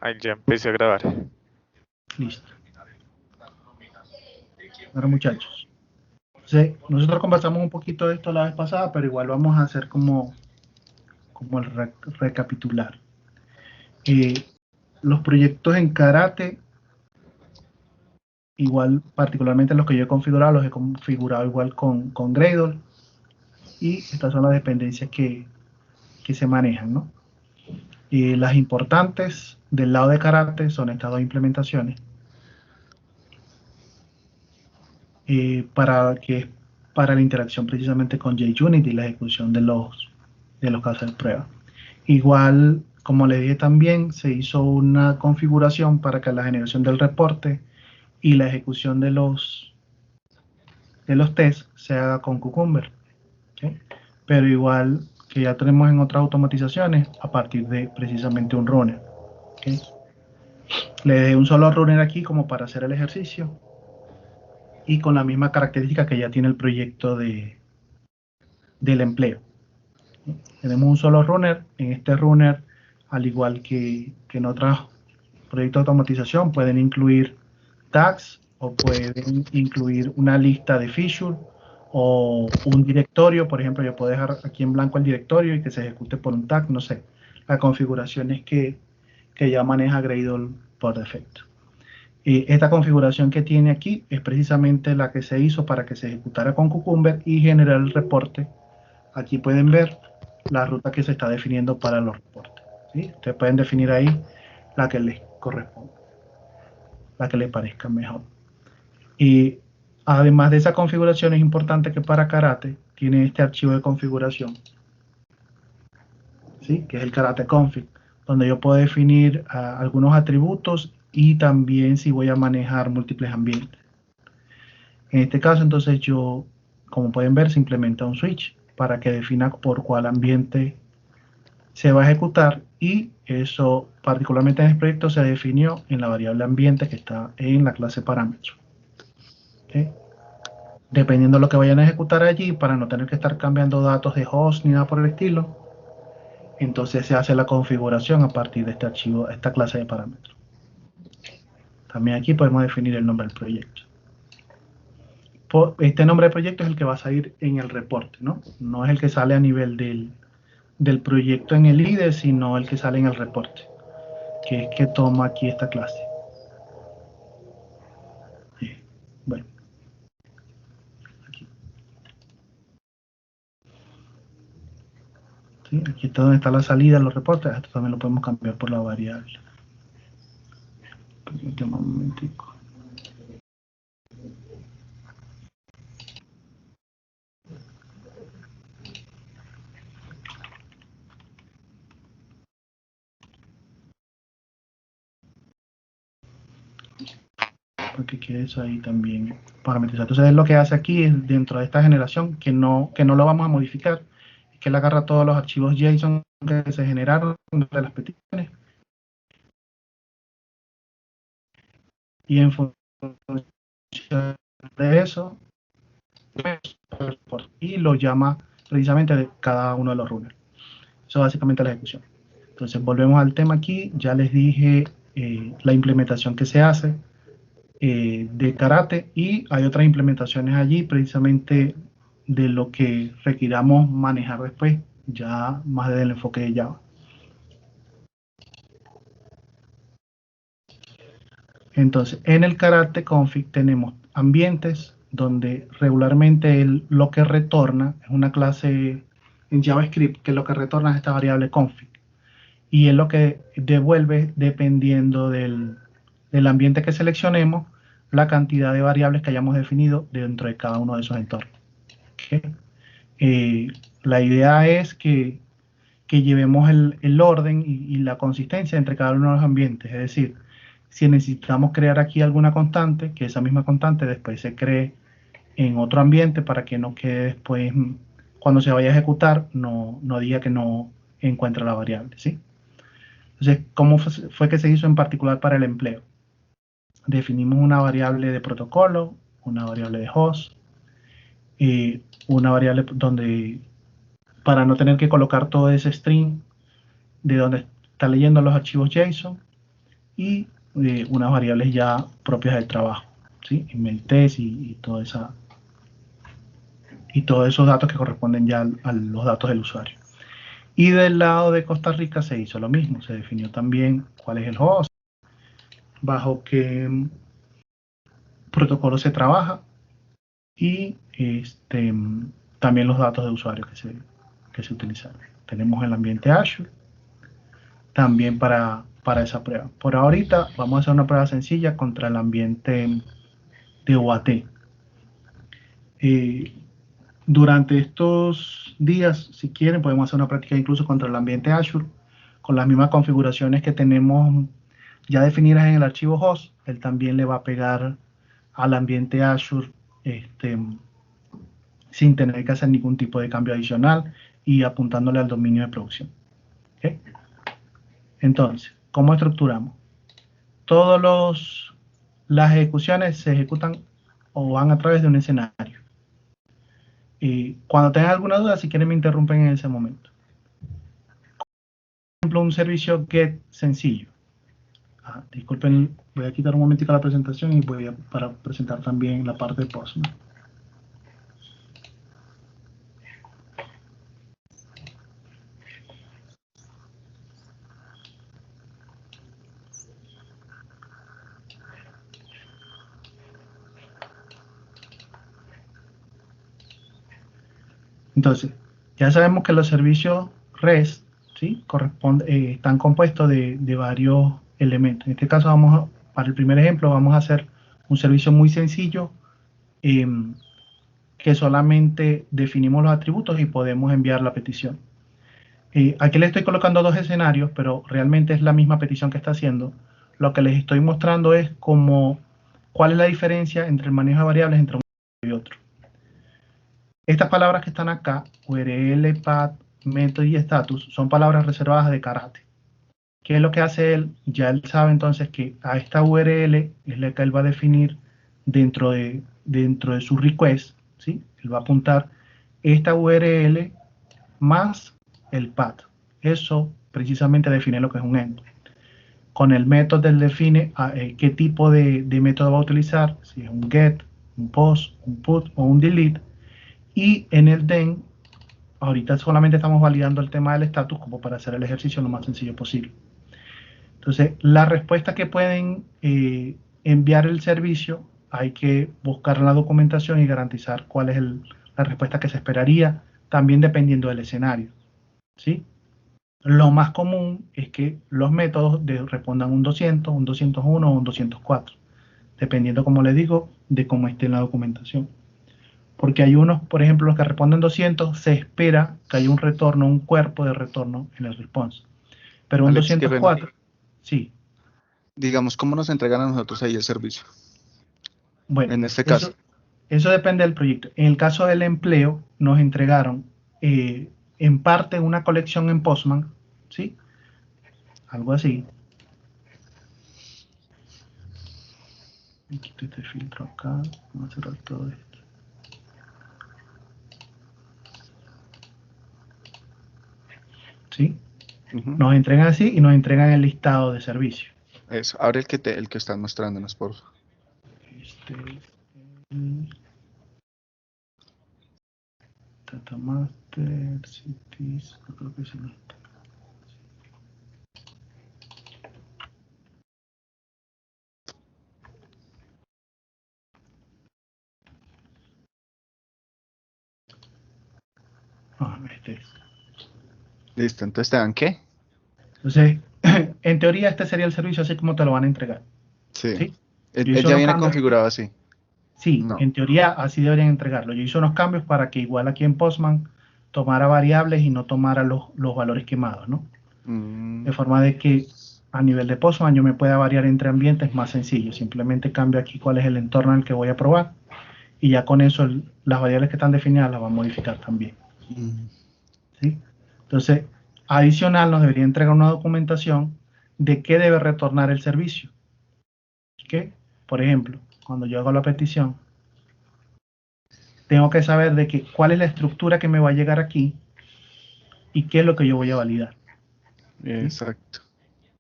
Ahí ya empecé a grabar. Listo. Bueno, muchachos. Entonces, nosotros conversamos un poquito de esto la vez pasada, pero igual vamos a hacer como el recapitular. Los proyectos en Karate, igual, particularmente los que yo he configurado, los he configurado igual con Gradle. Y estas son las dependencias que se manejan, ¿no? Las importantes del lado de Karate son estas dos implementaciones. Para la interacción precisamente con JUnit y la ejecución de los casos de prueba. Igual, como les dije también, se hizo una configuración para que la generación del reporte y la ejecución de los tests se haga con Cucumber. ¿Okay? Pero igual que ya tenemos en otras automatizaciones a partir de precisamente un runner. ¿Okay? Le dejé un solo runner aquí como para hacer el ejercicio y con la misma característica que ya tiene el proyecto del empleo. Tenemos un solo runner. En este runner, al igual que en otros proyectos de automatización, pueden incluir tags o pueden incluir una lista de features o un directorio. Por ejemplo, yo puedo dejar aquí en blanco el directorio y que se ejecute por un tag, no sé. La configuración es que ya maneja Gradle por defecto. Esta configuración que tiene aquí es precisamente la que se hizo para que se ejecutara con Cucumber y generar el reporte. Aquí pueden ver la ruta que se está definiendo para los reportes. ¿Sí? Ustedes pueden definir ahí la que les corresponde, la que les parezca mejor. Y además de esa configuración, es importante que para Karate tiene este archivo de configuración, ¿sí? Que es el Karate config, donde yo puedo definir algunos atributos y también si voy a manejar múltiples ambientes. En este caso, entonces yo, como pueden ver, se implementa un switch para que defina por cuál ambiente se va a ejecutar, y eso particularmente en el proyecto se definió en la variable ambiente que está en la clase parámetro. ¿Okay? Dependiendo de lo que vayan a ejecutar allí, para no tener que estar cambiando datos de host ni nada por el estilo, entonces se hace la configuración a partir de este archivo, esta clase de parámetros. También aquí podemos definir el nombre del proyecto. Este nombre de proyecto es el que va a salir en el reporte, ¿no? No es el que sale a nivel del proyecto en el IDE, sino el que sale en el reporte, que es que toma aquí esta clase. Bueno, aquí. ¿Sí? Aquí está donde está la salida de los reportes. Esto también lo podemos cambiar por la variable. Permítame un momentico. Porque quede eso ahí también parametrizado. Entonces lo que hace aquí es, dentro de esta generación, que no lo vamos a modificar, es que él agarra todos los archivos JSON que se generaron de las peticiones y en función de eso y lo llama precisamente de cada uno de los runners. Eso es básicamente la ejecución. Entonces volvemos al tema aquí. Ya les dije la implementación que se hace de Karate, y hay otras implementaciones allí precisamente de lo que requiramos manejar después, ya más desde el enfoque de Java. Entonces, en el Karate config tenemos ambientes donde regularmente lo que retorna es una clase en JavaScript, que lo que retorna es esta variable config, y es lo que devuelve, dependiendo del ambiente que seleccionemos, la cantidad de variables que hayamos definido dentro de cada uno de esos entornos. ¿Okay? La idea es que llevemos el orden y la consistencia entre cada uno de los ambientes. Es decir, si necesitamos crear aquí alguna constante, que esa misma constante después se cree en otro ambiente para que no quede después, cuando se vaya a ejecutar, no diga que no encuentra la variable, ¿sí? Entonces, ¿cómo fue que se hizo en particular para el empleo? Definimos una variable de protocolo, una variable de host, una variable donde, para no tener que colocar todo ese string, de donde está leyendo los archivos JSON y unas variables ya propias del trabajo, ¿sí? Email test y todos esos datos que corresponden ya a los datos del usuario. Y del lado de Costa Rica se hizo lo mismo, se definió también cuál es el host, bajo qué protocolo se trabaja y también los datos de usuario que se utilizaron. Tenemos el ambiente Azure también para esa prueba. Por ahorita vamos a hacer una prueba sencilla contra el ambiente de OAT. Durante estos días, si quieren, podemos hacer una práctica incluso contra el ambiente Azure con las mismas configuraciones que tenemos ya definidas en el archivo host. Él también le va a pegar al ambiente Azure sin tener que hacer ningún tipo de cambio adicional y apuntándole al dominio de producción. ¿Okay? Entonces, ¿cómo estructuramos? Todas las ejecuciones se ejecutan o van a través de un escenario. Y cuando tengan alguna duda, si quieren me interrumpen en ese momento. Por ejemplo, un servicio GET sencillo. Disculpen, voy a quitar un momentito la presentación y para presentar también la parte de Postman. Entonces, ya sabemos que los servicios REST, ¿sí? Están compuestos de varios elementos. En este caso, para el primer ejemplo, vamos a hacer un servicio muy sencillo que solamente definimos los atributos y podemos enviar la petición. Aquí les estoy colocando dos escenarios, pero realmente es la misma petición que está haciendo. Lo que les estoy mostrando es cuál es la diferencia entre el manejo de variables entre un y otro. Estas palabras que están acá, URL, path, método y status, son palabras reservadas de Karate. ¿Qué es lo que hace él? Ya él sabe entonces que a esta URL es la que él va a definir dentro de su request, ¿sí? Él va a apuntar esta URL más el path. Eso precisamente define lo que es un end. Con el método él define qué tipo de método va a utilizar, si es un get, un post, un put o un delete. Y en el then, ahorita solamente estamos validando el tema del status como para hacer el ejercicio lo más sencillo posible. Entonces, la respuesta que pueden enviar el servicio, hay que buscar la documentación y garantizar cuál es la respuesta que se esperaría, también dependiendo del escenario, ¿sí? Lo más común es que los métodos respondan un 200, un 201 o un 204, dependiendo, como les digo, de cómo esté en la documentación. Porque hay unos, por ejemplo, los que responden 200, se espera que haya un retorno, un cuerpo de retorno en el response. Pero un Alex, 204, sí. Digamos, ¿cómo nos entregan a nosotros ahí el servicio? Bueno, En este caso. Eso depende del proyecto. En el caso del empleo, nos entregaron en parte una colección en Postman, ¿sí? Algo así. Quito este filtro acá. Vamos a cerrar todo esto. ¿Sí? Nos entregan así y nos entregan el listado de servicios. Eso, abre el que están mostrándonos, por favor. Data Master, Cities, no creo que sea esto. Este es. Listo, entonces te dan ¿qué? Entonces, en teoría este sería el servicio así como te lo van a entregar. Sí. ¿Sí? Él ya viene configurado así. Sí, no. En teoría así deberían entregarlo. Yo hice unos cambios para que igual aquí en Postman tomara variables y no tomara los valores quemados, ¿no? De forma de que a nivel de Postman yo me pueda variar entre ambientes más sencillo. Simplemente cambio aquí cuál es el entorno en el que voy a probar y ya con eso las variables que están definidas las va a modificar también. ¿Sí? Entonces, adicional nos debería entregar una documentación de qué debe retornar el servicio. ¿Okay? Por ejemplo, cuando yo hago la petición, tengo que saber cuál es la estructura que me va a llegar aquí y qué es lo que yo voy a validar. ¿Sí? Exacto.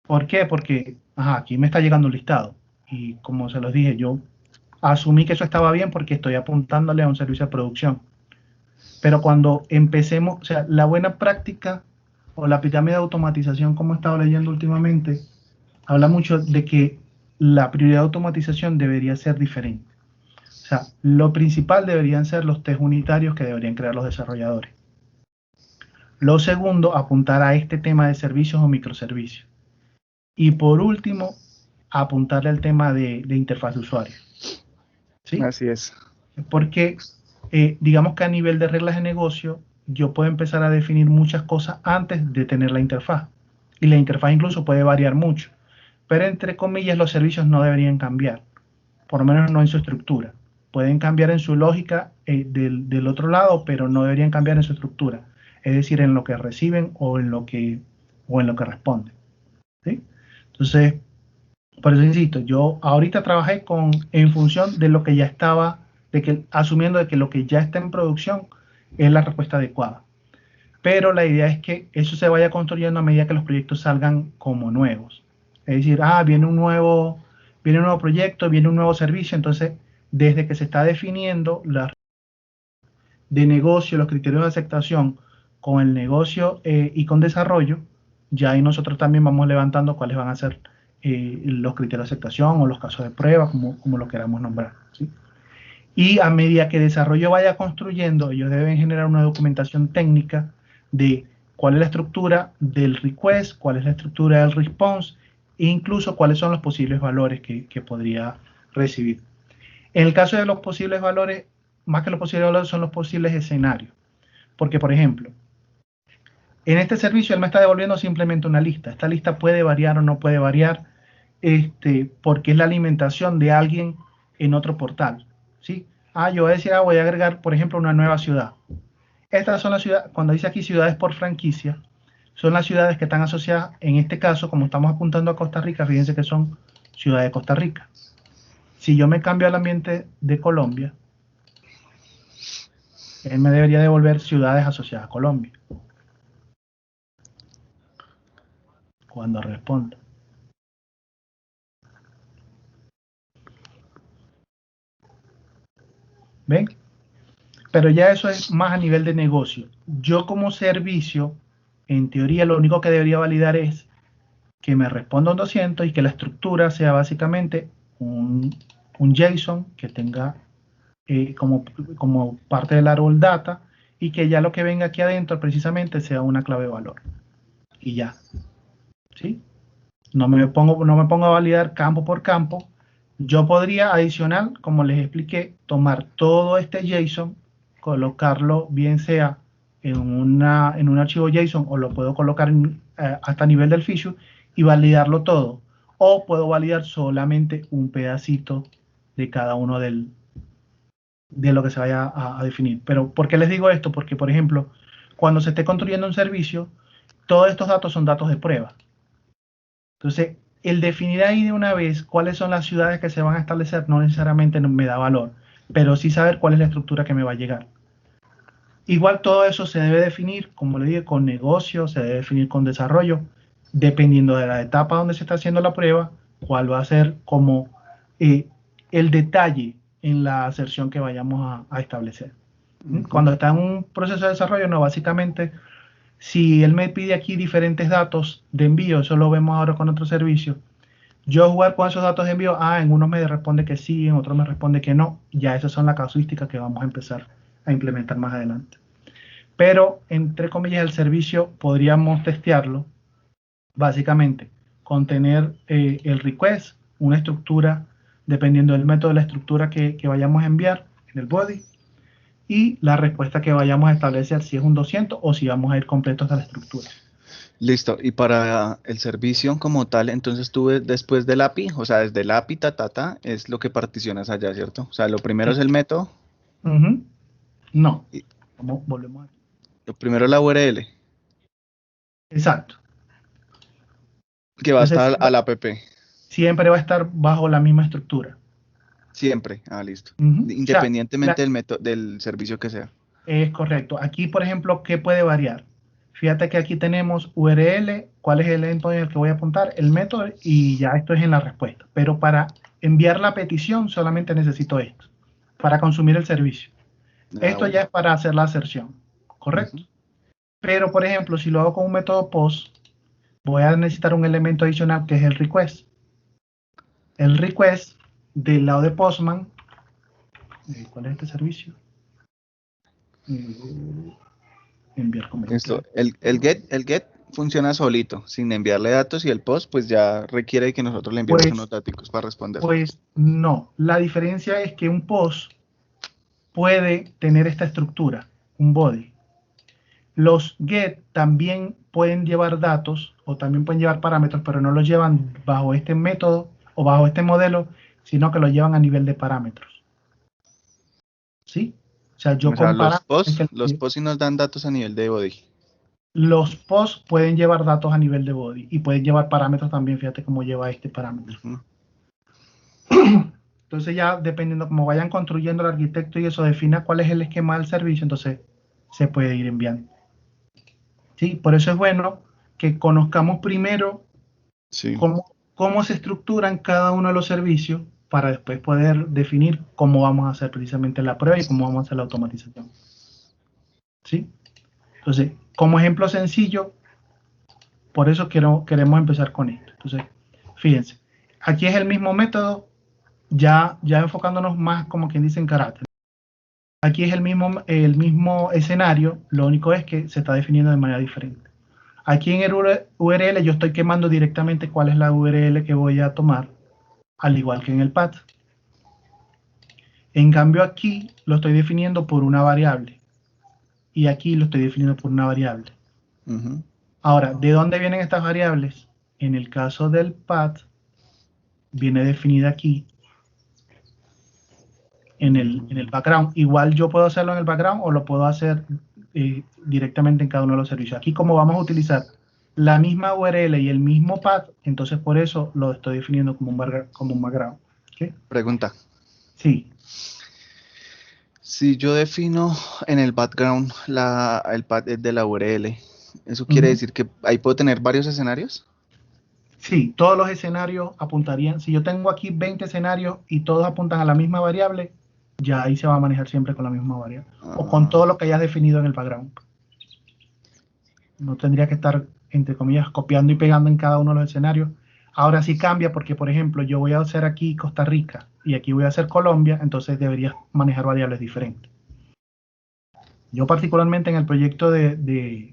¿Por qué? Porque aquí me está llegando un listado. Y como se los dije, yo asumí que eso estaba bien porque estoy apuntándole a un servicio de producción. Pero cuando empecemos, o sea, la buena práctica o la pirámide de automatización, como he estado leyendo últimamente, habla mucho de que la prioridad de automatización debería ser diferente. O sea, lo principal deberían ser los test unitarios que deberían crear los desarrolladores. Lo segundo, apuntar a este tema de servicios o microservicios. Y por último, apuntarle al tema de interfaz de usuario. ¿Sí? Así es. Porque digamos que a nivel de reglas de negocio, yo puedo empezar a definir muchas cosas antes de tener la interfaz. Y la interfaz incluso puede variar mucho. Pero entre comillas, los servicios no deberían cambiar, por lo menos no en su estructura. Pueden cambiar en su lógica del otro lado, pero no deberían cambiar en su estructura. Es decir, en lo que reciben o en lo que responden. ¿Sí? Entonces, por eso insisto, yo ahorita trabajé en función de lo que ya estaba, asumiendo de que lo que ya está en producción es la respuesta adecuada. Pero la idea es que eso se vaya construyendo a medida que los proyectos salgan como nuevos. Es decir, viene un nuevo proyecto, viene un nuevo servicio, entonces desde que se está definiendo de negocio, los criterios de aceptación con el negocio y con desarrollo, ya ahí nosotros también vamos levantando cuáles van a ser los criterios de aceptación o los casos de prueba, como lo queramos nombrar. ¿Sí? Y a medida que desarrollo vaya construyendo, ellos deben generar una documentación técnica de cuál es la estructura del request, cuál es la estructura del response e incluso cuáles son los posibles valores que podría recibir. En el caso de los posibles valores, más que los posibles valores son los posibles escenarios. Porque, por ejemplo, en este servicio él me está devolviendo simplemente una lista. Esta lista puede variar o no puede variar, porque es la alimentación de alguien en otro portal. ¿Sí? Yo voy a decir, voy a agregar, por ejemplo, una nueva ciudad. Estas son las ciudades, cuando dice aquí ciudades por franquicia, son las ciudades que están asociadas, en este caso, como estamos apuntando a Costa Rica, fíjense que son ciudades de Costa Rica. Si yo me cambio al ambiente de Colombia, él me debería devolver ciudades asociadas a Colombia. Cuando responda. ¿Ven? Pero ya eso es más a nivel de negocio. Yo como servicio, en teoría, lo único que debería validar es que me responda un 200 y que la estructura sea básicamente un JSON que tenga como parte del árbol data y que ya lo que venga aquí adentro precisamente sea una clave de valor. Y ya. ¿Sí? No me pongo a validar campo por campo. Yo podría adicional, como les expliqué, tomar todo este JSON, colocarlo bien sea en un archivo JSON o lo puedo colocar hasta a nivel del fichero y validarlo todo. O puedo validar solamente un pedacito de cada uno de lo que se vaya a definir. Pero ¿por qué les digo esto? Porque, por ejemplo, cuando se esté construyendo un servicio, todos estos datos son datos de prueba. Entonces, el definir ahí de una vez cuáles son las ciudades que se van a establecer no necesariamente me da valor, pero sí saber cuál es la estructura que me va a llegar. Igual todo eso se debe definir, como le dije, con negocio, se debe definir con desarrollo, dependiendo de la etapa donde se está haciendo la prueba, cuál va a ser como el detalle en la aserción que vayamos a establecer. Cuando está en un proceso de desarrollo, no, básicamente si él me pide aquí diferentes datos de envío, eso lo vemos ahora con otro servicio, yo jugar con esos datos de envío, en uno me responde que sí, en otro me responde que no, ya esas son las casuísticas que vamos a empezar a implementar más adelante. Pero, entre comillas, el servicio podríamos testearlo, básicamente, con tener el request, una estructura, dependiendo del método de la estructura que vayamos a enviar en el body, y la respuesta que vayamos a establecer, si es un 200 o si vamos a ir completos a la estructura. Listo. Y para el servicio como tal, entonces tú después del API, o sea, desde el API, es lo que particionas allá, ¿cierto? O sea, lo primero es el método. No. Y Volvemos aquí. lo primero es la URL, Exacto. que va a Entonces, estar al app. siempre va a estar bajo la misma estructura. Siempre. Listo. O sea, Independientemente del método, del servicio que sea. es correcto. Aquí, por ejemplo, ¿qué puede variar? Fíjate que aquí tenemos URL, cuál es el endpoint al que voy a apuntar, el método, y ya esto es en la respuesta. Pero para enviar la petición solamente necesito esto, para consumir el servicio. Esto Bueno. ya es para hacer la aserción, ¿correcto? Ujú. Pero, por ejemplo, si lo hago con un método POST, voy a necesitar un elemento adicional que es el request. El request del lado de Postman, ¿cuál es este servicio? Enviar Esto, comentario. el get funciona solito, sin enviarle datos, y el post pues ya requiere que nosotros le enviemos unos Pues, datos para responder. pues no. La diferencia es que un post puede tener esta estructura, un body. Los get también pueden llevar datos o también pueden llevar parámetros, pero no los llevan bajo este método o bajo este modelo, sino que los llevan a nivel de parámetros. ¿Sí? O sea, yo O sea, comparo los posts sí nos dan datos a nivel de body. los posts pueden llevar datos a nivel de body y pueden llevar parámetros también. Fíjate cómo lleva este parámetro. Ujú. Entonces ya dependiendo cómo vayan construyendo el arquitecto y eso defina cuál es el esquema del servicio, entonces se puede ir enviando. ¿Sí? Por eso es bueno que conozcamos primero Sí. cómo se estructuran cada uno de los servicios para después poder definir cómo vamos a hacer precisamente la prueba y cómo vamos a hacer la automatización. ¿Sí? Entonces, como ejemplo sencillo, por eso queremos empezar con esto. Entonces, fíjense, aquí es el mismo método, ya enfocándonos más como quien dice en carácter. Aquí es el mismo escenario, lo único es que se está definiendo de manera diferente. Aquí en el URL yo estoy quemando directamente cuál es la URL que voy a tomar, al igual que en el path. En cambio aquí lo estoy definiendo por una variable y aquí lo estoy definiendo por una variable. Ujú. Ahora, ¿de dónde vienen estas variables? En el caso del path viene definida aquí en el background. Igual yo puedo hacerlo en el background o lo puedo hacer directamente en cada uno de los servicios. Aquí como vamos a utilizar la misma URL y el mismo path, entonces por eso lo estoy definiendo como un background. ¿Okay? Pregunta. Sí. Si yo defino en el background el path de la URL, ¿eso quiere Uh-huh. decir que ahí puedo tener varios escenarios? Sí, todos los escenarios apuntarían. Si yo tengo aquí 20 escenarios y todos apuntan a la misma variable, ya ahí se va a manejar siempre con la misma variable. O con todo lo que hayas definido en el background. No tendría que estar, entre comillas, copiando y pegando en cada uno de los escenarios. Ahora sí cambia porque, por ejemplo, yo voy a hacer aquí Costa Rica y aquí voy a hacer Colombia, entonces deberías manejar variables diferentes. Yo particularmente en el proyecto del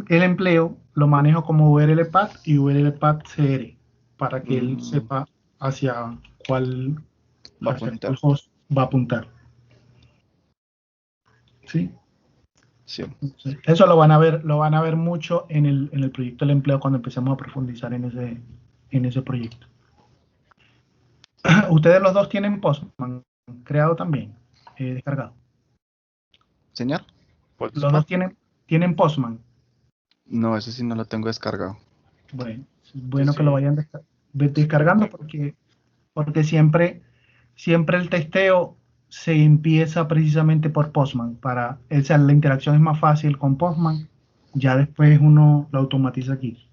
empleo lo manejo como URL-path y URL-path-cr para que él sepa hacia cuál Va a apuntar. host va a apuntar. ¿Sí? Sí. Eso lo van a ver mucho en el proyecto del empleo cuando empecemos a profundizar en ese proyecto. Ustedes los dos tienen Postman creado también, descargado. ¿Señor? Los dos tienen Postman. No, ese sí no lo tengo descargado. Bueno, es Yo bueno que lo sí, vayan yo sí lo descargando tengo. porque siempre el testeo se empieza precisamente por Postman. O sea, la interacción es más fácil con Postman, ya después uno lo automatiza aquí.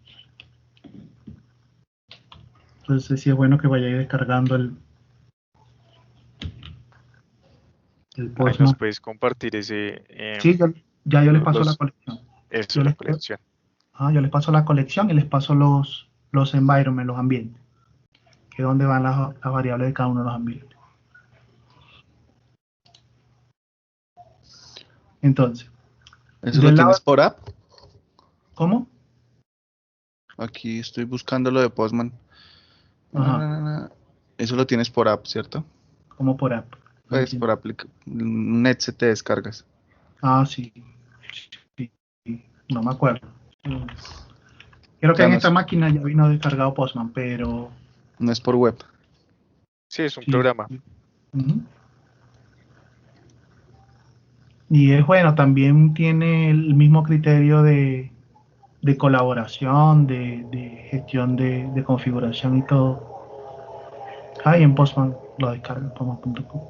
Entonces sí es bueno que vayáis descargando el Ahí nos Postman. puedes compartir Sí, yo les paso la los, colección. eso, Yo la les, colección. yo les paso la colección y les paso los environments, los ambientes, que es donde van las variables de cada uno de los ambientes. Entonces, ¿Eso lo del lado, tienes por app? ¿cómo? Aquí estoy buscando lo de Postman. Ajá, Eso lo tienes por app, ¿cierto? como por app. Pues por Net te descargas. Ah, sí, sí, no me acuerdo. Creo O que sea, en no esta es, máquina ya vino descargado Postman, pero no es por web. Sí, es un sí. programa. Ujú. Y es bueno, también tiene el mismo criterio de colaboración, de gestión de configuración y todo. En Postman lo descarga, postman.com.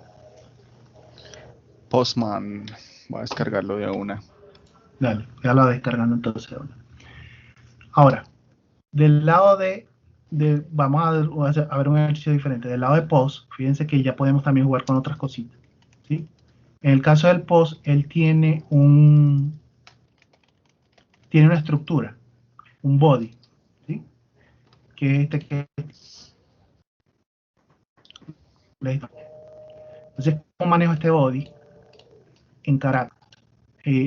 Postman. Voy a descargarlo de una. Dale, ya lo descargando entonces. Ahora, del lado vamos a ver un ejercicio diferente. Del lado de post, fíjense que ya podemos también jugar con otras cositas, ¿sí? En el caso del post, él tiene una estructura, un body, ¿sí? Que es que entonces, ¿cómo manejo este body en carácter?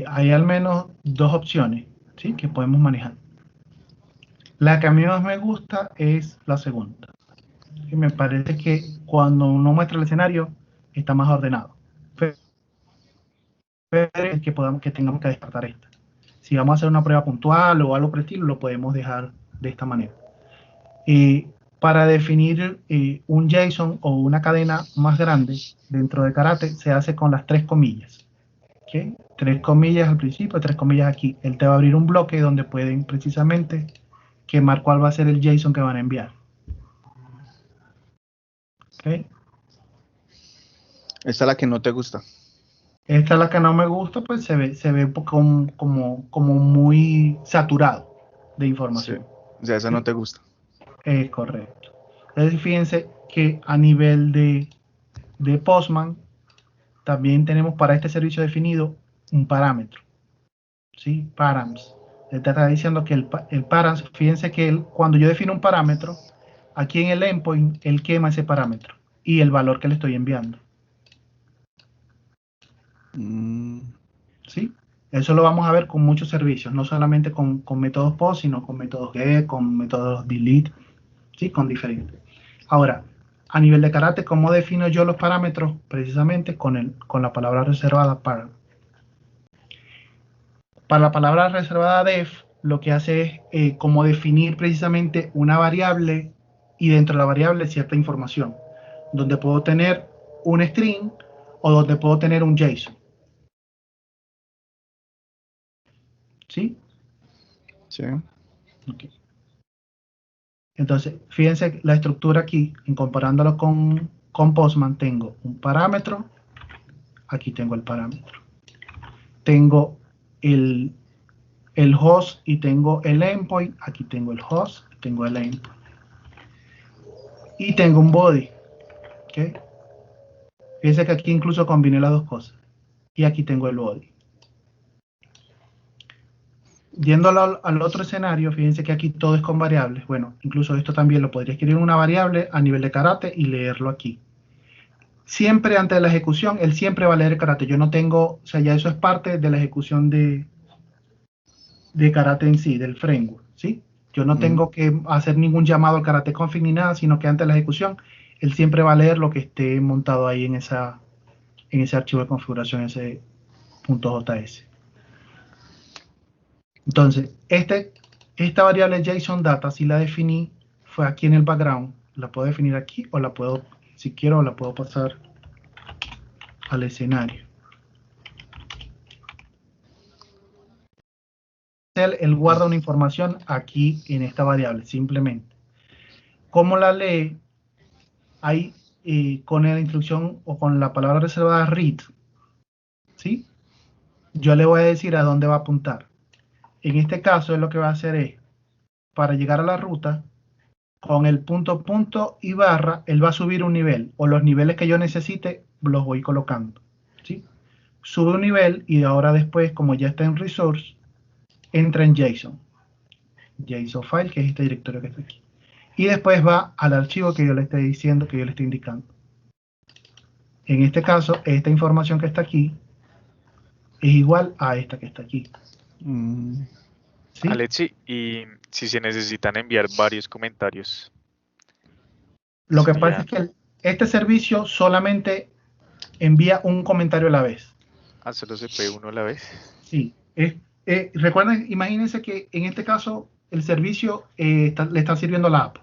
Hay al menos dos opciones, ¿sí? Que podemos manejar. La que a mí más me gusta es la segunda. Que me parece que cuando uno muestra el escenario está más ordenado. Pero es que tengamos que descartar esta. Si vamos a hacer una prueba puntual o algo por el estilo, lo podemos dejar de esta manera. Para definir un JSON o una cadena más grande dentro de Karate se hace con las 3 comillas. ¿Okay? 3 comillas al principio, 3 comillas aquí. Él te va a abrir un bloque donde pueden precisamente quemar cuál va a ser el JSON que van a enviar. ¿Okay? Esta es la que no te gusta. Esta es la que no me gusta, pues se ve un poco como muy saturado de información. Sí. O sea, esa no te gusta. Es correcto. Entonces fíjense que a nivel de Postman también tenemos para este servicio definido un parámetro. ¿Sí? Params. Él te está diciendo que el params, fíjense que cuando yo defino un parámetro, aquí en el endpoint, él quema ese parámetro y el valor que le estoy enviando. ¿Sí? Eso lo vamos a ver con muchos servicios, no solamente con métodos POST, sino con métodos GET, con métodos delete, ¿sí? Con diferentes. Ahora, a nivel de Karate, ¿cómo defino yo los parámetros? Precisamente con la palabra reservada para. Para la palabra reservada def, lo que hace es como definir precisamente una variable y dentro de la variable cierta información, donde puedo tener un string o donde puedo tener un JSON. ¿Sí? Sí. Okay. Entonces, fíjense la estructura aquí, en comparándolo con Postman, tengo un parámetro, aquí tengo el parámetro. Tengo el host y tengo el endpoint, aquí tengo el host, tengo el endpoint. Y tengo un body, ¿ok? Fíjense que aquí incluso combiné las dos cosas. Y aquí tengo el body. Yendo al otro escenario, fíjense que aquí todo es con variables. Bueno, incluso esto también lo podría escribir en una variable a nivel de Karate y leerlo aquí. Siempre antes de la ejecución, él siempre va a leer Karate. Yo no tengo, o sea, ya eso es parte de la ejecución de Karate en sí, del framework, ¿sí? Yo no tengo que hacer ningún llamado al Karate config ni nada, sino que antes de la ejecución, él siempre va a leer lo que esté montado ahí en ese archivo de configuración, ese .js. Entonces, esta variable JSON data, si la definí, fue aquí en el background. La puedo definir aquí o la puedo, si quiero, la puedo pasar al escenario. Él guarda una información aquí en esta variable, simplemente. ¿Cómo la lee? Ahí con la instrucción o con la palabra reservada read, ¿sí? Yo le voy a decir a dónde va a apuntar. En este caso, él lo que va a hacer es, para llegar a la ruta, con el punto y barra, él va a subir un nivel, o los niveles que yo necesite, los voy colocando, ¿sí? Sube un nivel y ahora después, como ya está en resource, entra en JSON file, que es este directorio que está aquí. Y después va al archivo que yo le estoy diciendo, que yo le estoy indicando. En este caso, esta información que está aquí es igual a esta que está aquí. ¿Sí? Alexi, y si se necesitan enviar varios comentarios. Lo que pasa es que este servicio solamente envía un comentario a la vez. Ah, solo se puede uno a la vez. Sí. Recuerden, imagínense que en este caso el servicio le está sirviendo la app.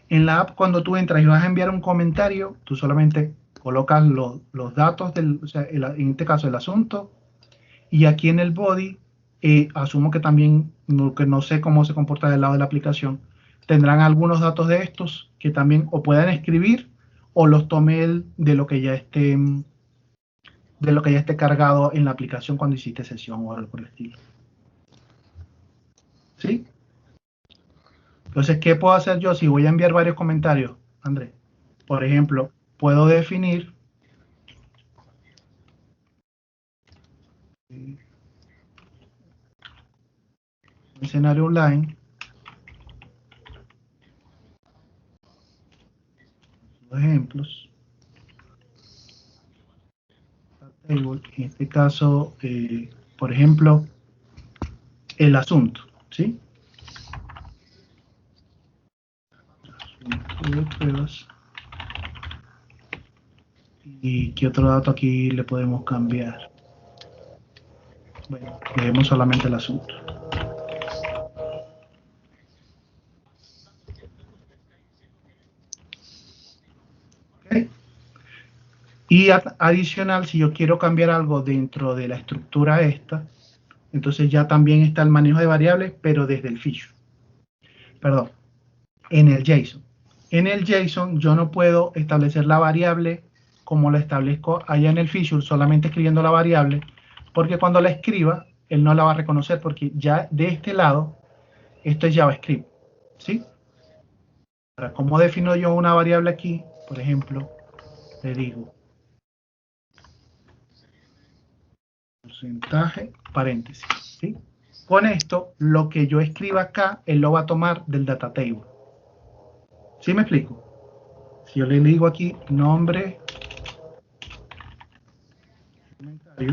En la app, cuando tú entras y vas a enviar un comentario, tú solamente colocas los datos o sea, en este caso el asunto, y aquí en el body, asumo que también, que no sé cómo se comporta del lado de la aplicación, tendrán algunos datos de estos que también o puedan escribir o los tome él de lo que ya esté de lo que ya esté cargado en la aplicación cuando hiciste sesión o algo por el estilo. ¿Sí? Entonces, ¿qué puedo hacer yo si voy a enviar varios comentarios, Andrés? Por ejemplo, puedo definir un escenario online. Ejemplos. En este caso, por ejemplo, el asunto, ¿sí? Asunto de pruebas. ¿Y qué otro dato aquí le podemos cambiar? Bueno, leemos solamente el asunto. ¿Okay? Y adicional, si yo quiero cambiar algo dentro de la estructura esta, entonces ya también está el manejo de variables, pero desde el fichero. Perdón, en el JSON. En el JSON yo no puedo establecer la variable como lo establezco allá en el fichero, solamente escribiendo la variable, porque cuando la escriba, él no la va a reconocer, porque ya de este lado, esto es JavaScript, ¿sí? Ahora, ¿cómo defino yo una variable aquí? Por ejemplo, le digo porcentaje, paréntesis, ¿sí? Con esto, lo que yo escriba acá, él lo va a tomar del data table. ¿Sí me explico? Si yo le digo aquí nombre, comentario,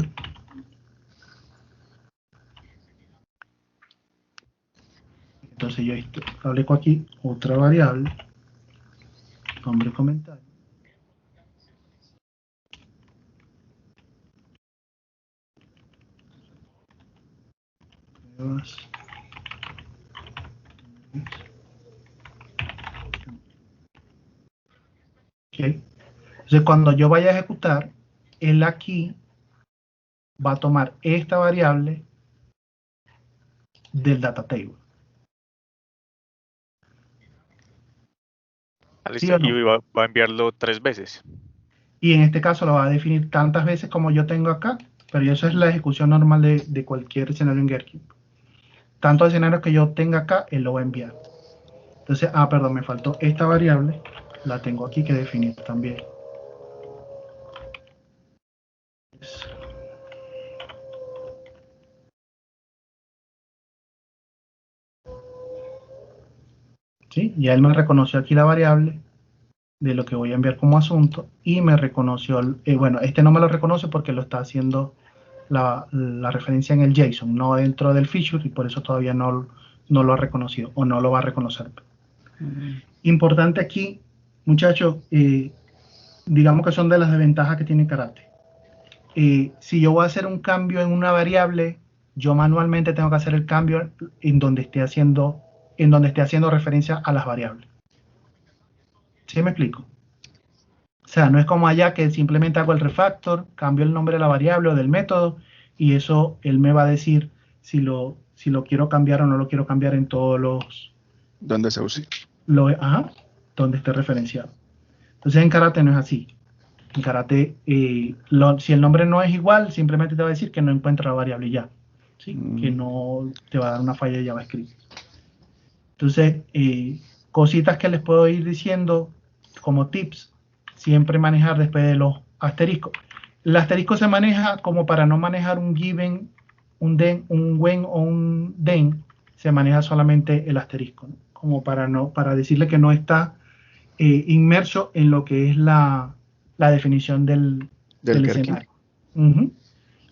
entonces yo establezco aquí otra variable, nombre, comentario. Okay. Entonces, cuando yo vaya a ejecutar, él aquí va a tomar esta variable del data table. ¿Sí o no? Y va a enviarlo 3 veces. Y en este caso lo va a definir tantas veces como yo tengo acá, pero eso es la ejecución normal de cualquier escenario en Gherkin. Tantos escenarios que yo tenga acá, él lo va a enviar. Entonces, perdón, me faltó esta variable, la tengo aquí que definir también. ¿Sí? Ya él me reconoció aquí la variable de lo que voy a enviar como asunto y me reconoció, bueno, este no me lo reconoce porque lo está haciendo la referencia en el JSON, no dentro del feature, y por eso todavía no lo ha reconocido o no lo va a reconocer. Importante aquí, muchachos, digamos que son de las desventajas que tiene Karate. Si yo voy a hacer un cambio en una variable, yo manualmente tengo que hacer el cambio en donde esté haciendo referencia a las variables. ¿Sí me explico? O sea, no es como allá que simplemente hago el refactor, cambio el nombre de la variable o del método y eso él me va a decir si lo quiero cambiar o no lo quiero cambiar en todos los... Donde se use. Donde esté referenciado. Entonces en Karate no es así. En Karate, si el nombre no es igual, simplemente te va a decir que no encuentra la variable y ya. ¿Sí? Que no te va a dar una falla de JavaScript. Entonces, cositas que les puedo ir diciendo como tips, siempre manejar después de los asteriscos. El asterisco se maneja como para no manejar un given, un then, un when o un then, se maneja solamente el asterisco, ¿no? Como para decirle que no está inmerso en lo que es la definición del escenario.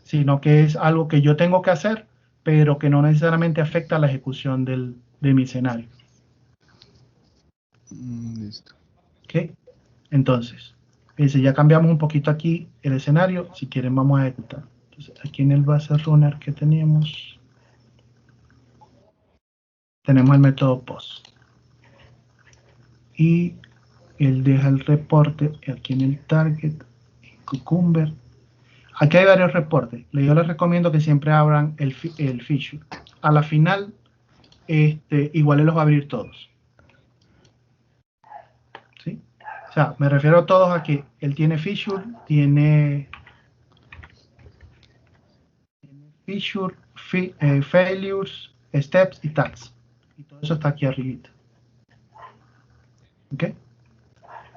Sino que es algo que yo tengo que hacer, pero que no necesariamente afecta a la ejecución de mi escenario. Listo. ¿Ok? Entonces, ya cambiamos un poquito aquí el escenario. Si quieren, vamos a ejecutar. Entonces, aquí en el base runner que tenemos el método post. Y él deja el reporte aquí en el target, en Cucumber. Aquí hay varios reportes. Yo les recomiendo que siempre abran el feature. A la final, igual él los va a abrir todos. ¿Sí? O sea, me refiero a todos a que él tiene feature, tiene feature, failures, steps y tags. Y todo eso está aquí arriba. ¿Ok?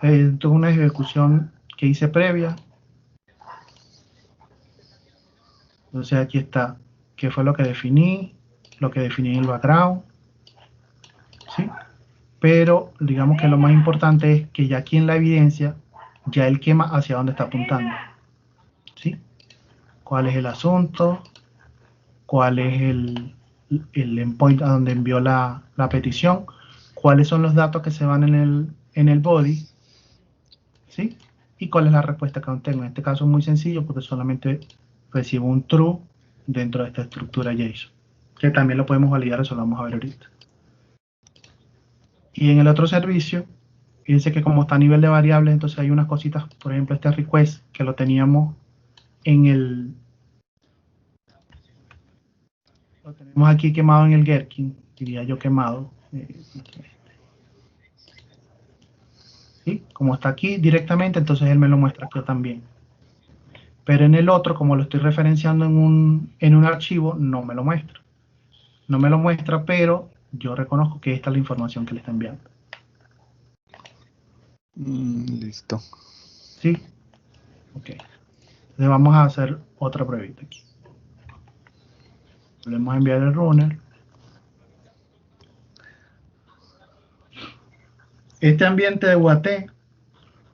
Esto es una ejecución que hice previa. Entonces aquí está qué fue lo que definí en el background, ¿sí? Pero digamos que lo más importante es que ya aquí en la evidencia, ya él quema hacia dónde está apuntando, ¿sí? ¿Cuál es el asunto? ¿Cuál es el endpoint a donde envió la petición? ¿Cuáles son los datos que se van en el body? ¿Sí? ¿Y cuál es la respuesta que obtengo? En este caso es muy sencillo porque solamente recibo un true dentro de esta estructura JSON, que también lo podemos validar, eso lo vamos a ver ahorita. Y en el otro servicio, fíjense que como está a nivel de variables, entonces hay unas cositas, por ejemplo este request que lo teníamos lo tenemos aquí quemado en el Gherkin, diría yo quemado. ¿Sí? Como está aquí directamente, entonces él me lo muestra aquí también. Pero en el otro, como lo estoy referenciando en un archivo, no me lo muestra. No me lo muestra, pero yo reconozco que esta es la información que le está enviando. Listo. ¿Sí? Ok. Entonces vamos a hacer otra pruebita aquí. Volvemos a enviar el runner. Este ambiente de UAT,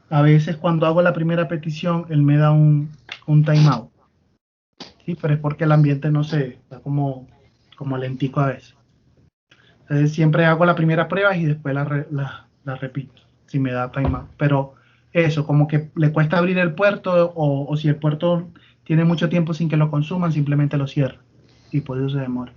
a veces cuando hago la primera petición, él me da un timeout. ¿Sí? Pero es porque el ambiente no sé, está como lentico a veces. Entonces siempre hago la primera prueba y después la repito, si me da timeout. Pero eso, como que le cuesta abrir el puerto o si el puerto tiene mucho tiempo sin que lo consuman, simplemente lo cierra. Y por eso se demora.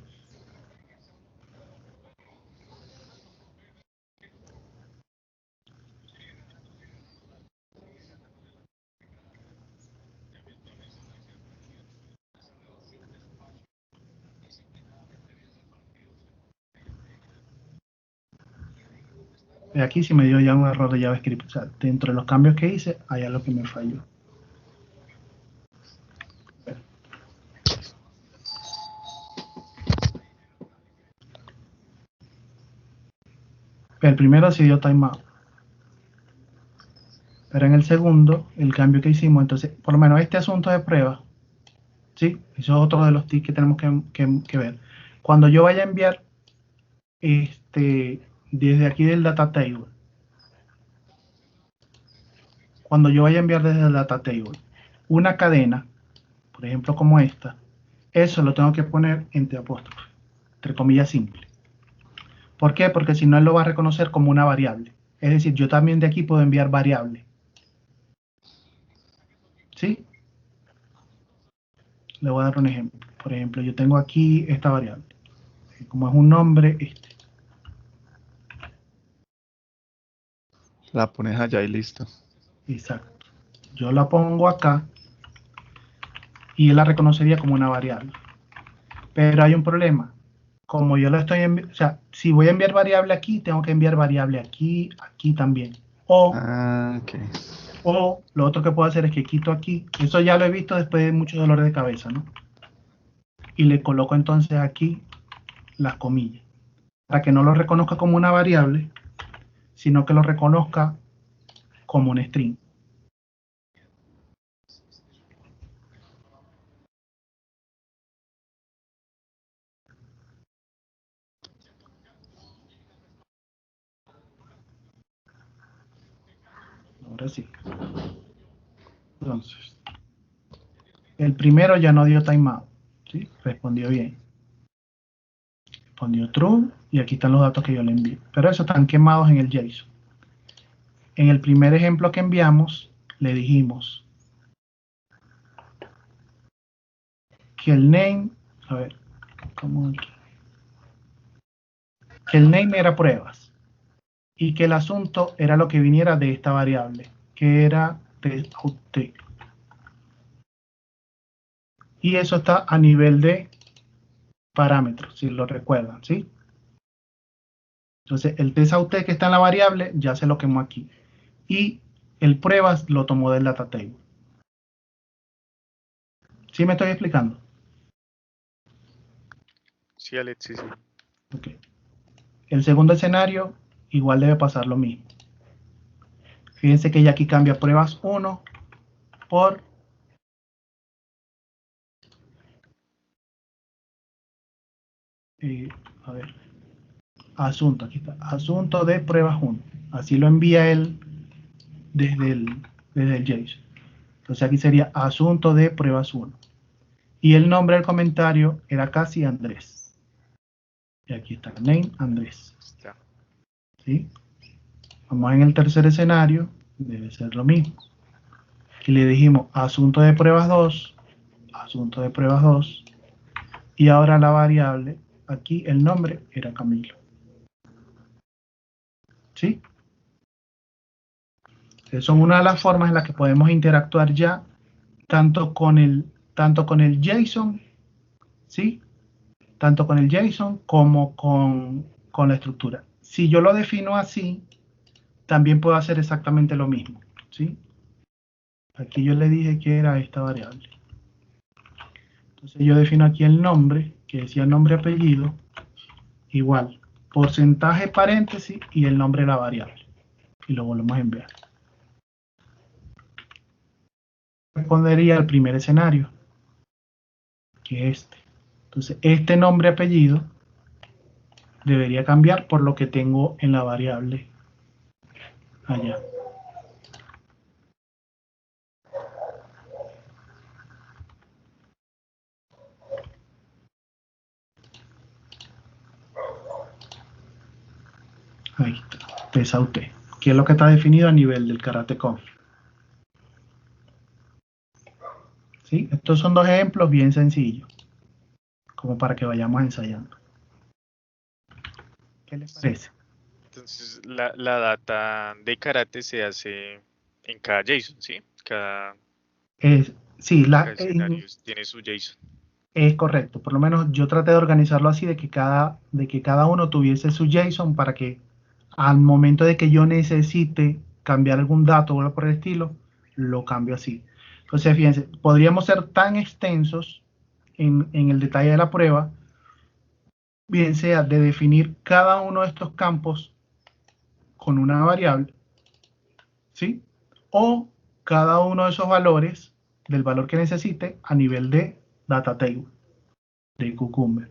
Y aquí sí me dio ya un error de JavaScript. O sea, dentro de los cambios que hice, hay algo que me falló. El primero sí dio timeout. Pero en el segundo, el cambio que hicimos, entonces, por lo menos este asunto de prueba, ¿sí? Eso es otro de los tips que tenemos que ver. Cuando yo vaya a enviar desde aquí del data table, cuando yo vaya a enviar desde el data table una cadena, por ejemplo como esta, eso lo tengo que poner entre apóstrofe, entre comillas simple. ¿Por qué? Porque si no él lo va a reconocer como una variable. Es decir, yo también de aquí puedo enviar variable. ¿Sí? Le voy a dar un ejemplo. Por ejemplo, yo tengo aquí esta variable. Como es un nombre, La pones allá y listo. Exacto. Yo la pongo acá y él la reconocería como una variable. Pero hay un problema. Como yo la estoy enviando, o sea, si voy a enviar variable aquí, tengo que enviar variable aquí, aquí también. Okay. O lo otro que puedo hacer es que quito aquí. Eso ya lo he visto después de mucho dolor de cabeza, ¿no? Y le coloco entonces aquí las comillas. Para que no lo reconozca como una variable, sino que lo reconozca como un string. Ahora sí. Entonces, el primero ya no dio timeout, ¿sí? Respondió bien. Respondió true y aquí están los datos que yo le envié. Pero esos están quemados en el JSON. En el primer ejemplo que enviamos, le dijimos que el name, a ver, ¿cómo aquí? Que el name era pruebas y que el asunto era lo que viniera de esta variable, que era TestOutTake. Y eso está a nivel de parámetros, si lo recuerdan, ¿sí? Entonces, el TestOutTake que está en la variable ya se lo quemó aquí. Y el pruebas lo tomó del data table. ¿Sí me estoy explicando? Sí, Alex, sí, sí. Ok. El segundo escenario, igual debe pasar lo mismo. Fíjense que ya aquí cambia pruebas 1 por a ver, asunto, aquí está, asunto de pruebas 1. Así lo envía él desde el JSON. Entonces aquí sería asunto de pruebas 1. Y el nombre del comentario era casi Andrés. Y aquí está, name Andrés. Ya. ¿Sí? Vamos en el tercer escenario, debe ser lo mismo. Y le dijimos asunto de pruebas 2, asunto de pruebas 2. Y ahora la variable, aquí el nombre era Camilo. ¿Sí? Esas son una de las formas en las que podemos interactuar ya tanto con el JSON, ¿sí? Tanto con el JSON como con la estructura. Si yo lo defino así, también puedo hacer exactamente lo mismo, ¿sí? Aquí yo le dije que era esta variable. Entonces yo defino aquí el nombre, que decía nombre apellido, igual, porcentaje paréntesis y el nombre de la variable. Y lo volvemos a enviar. Respondería al primer escenario, que es este. Entonces este nombre apellido debería cambiar por lo que tengo en la variable allá. Ahí está, TSAUT, que es lo que está definido a nivel del karate conf. ¿Sí? Estos son dos ejemplos bien sencillos, como para que vayamos ensayando. ¿Qué les parece? Entonces, la data de karate se hace en cada JSON, ¿sí? Sí, Cada escenario tiene su JSON. es correcto. Por lo menos yo traté de organizarlo así, de que cada uno tuviese su JSON para que al momento de que yo necesite cambiar algún dato o algo por el estilo, lo cambio así. Entonces, fíjense, podríamos ser tan extensos en el detalle de la prueba, bien sea de definir cada uno de estos campos con una variable, ¿sí? O cada uno de esos valores, del valor que necesite, a nivel de data table, de Cucumber.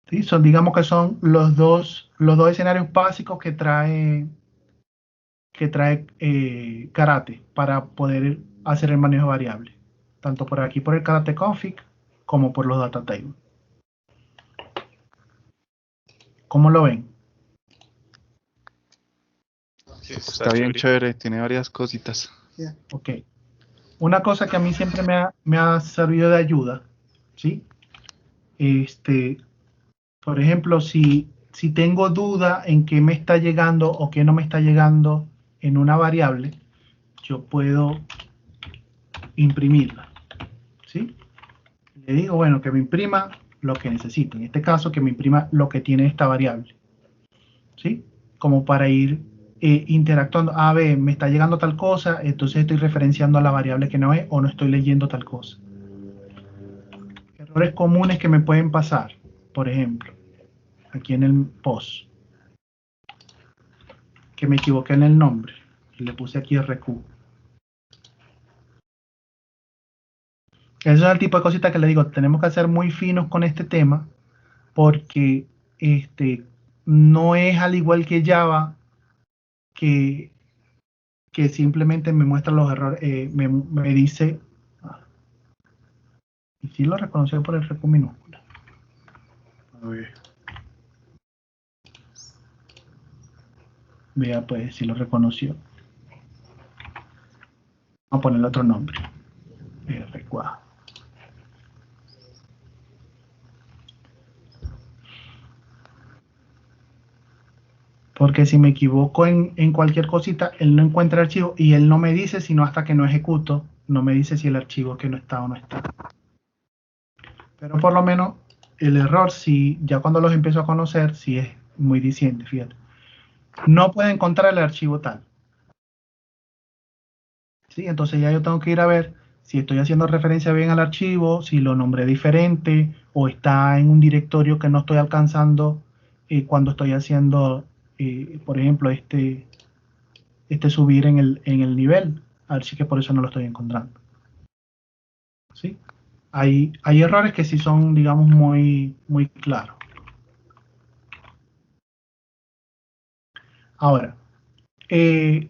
¿Sí? Digamos que son los dos escenarios básicos que trae Karate para poder hacer el manejo variable, tanto por aquí por el Karate config como por los data tables. ¿Cómo lo ven? Sí, Está bien chévere, tiene varias cositas. Ok. Una cosa que a mí siempre me ha servido de ayuda, ¿sí? Por ejemplo, si tengo duda en qué me está llegando o qué no me está llegando en una variable, yo puedo imprimirla, ¿sí? Le digo, bueno, que me imprima lo que necesito. En este caso, que me imprima lo que tiene esta variable, ¿sí? Como para ir interactuando. A ver, me está llegando tal cosa, entonces estoy referenciando a la variable que no es o no estoy leyendo tal cosa. Errores comunes que me pueden pasar, por ejemplo, aquí en el post, que me equivoqué en el nombre. Le puse aquí RQ. Ese es el tipo de cositas que le digo, tenemos que ser muy finos con este tema, porque no es al igual que Java, que simplemente me muestra los errores, me dice, y sí lo reconoció por el RQ minúscula. A ver. Vea, pues, si lo reconoció. Vamos a ponerle otro nombre. RQ. Porque si me equivoco en cualquier cosita, él no encuentra el archivo y él no me dice, sino hasta que no ejecuto, no me dice si el archivo que no está o no está. Pero por lo menos el error, si ya cuando los empiezo a conocer, sí es muy diciente, fíjate. No puede encontrar el archivo tal. ¿Sí? Entonces ya yo tengo que ir a ver si estoy haciendo referencia bien al archivo, si lo nombré diferente o está en un directorio que no estoy alcanzando cuando estoy haciendo, por ejemplo, este subir en el nivel. A ver si que por eso no lo estoy encontrando. ¿Sí? Hay errores que sí son, digamos, muy claros. Ahora, hay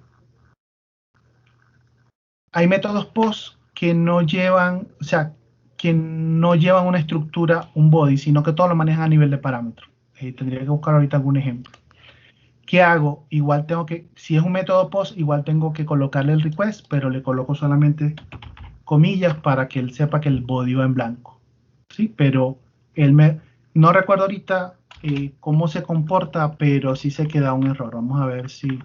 métodos POST que no llevan, o sea, que no llevan una estructura, un body, sino que todo lo manejan a nivel de parámetros. Tendría que buscar ahorita algún ejemplo. ¿Qué hago? Igual tengo que, si es un método POST, igual tengo que colocarle el request, pero le coloco solamente comillas para que él sepa que el body va en blanco. ¿Sí? Pero no recuerdo ahorita cómo se comporta, pero sí se queda un error. Vamos a ver si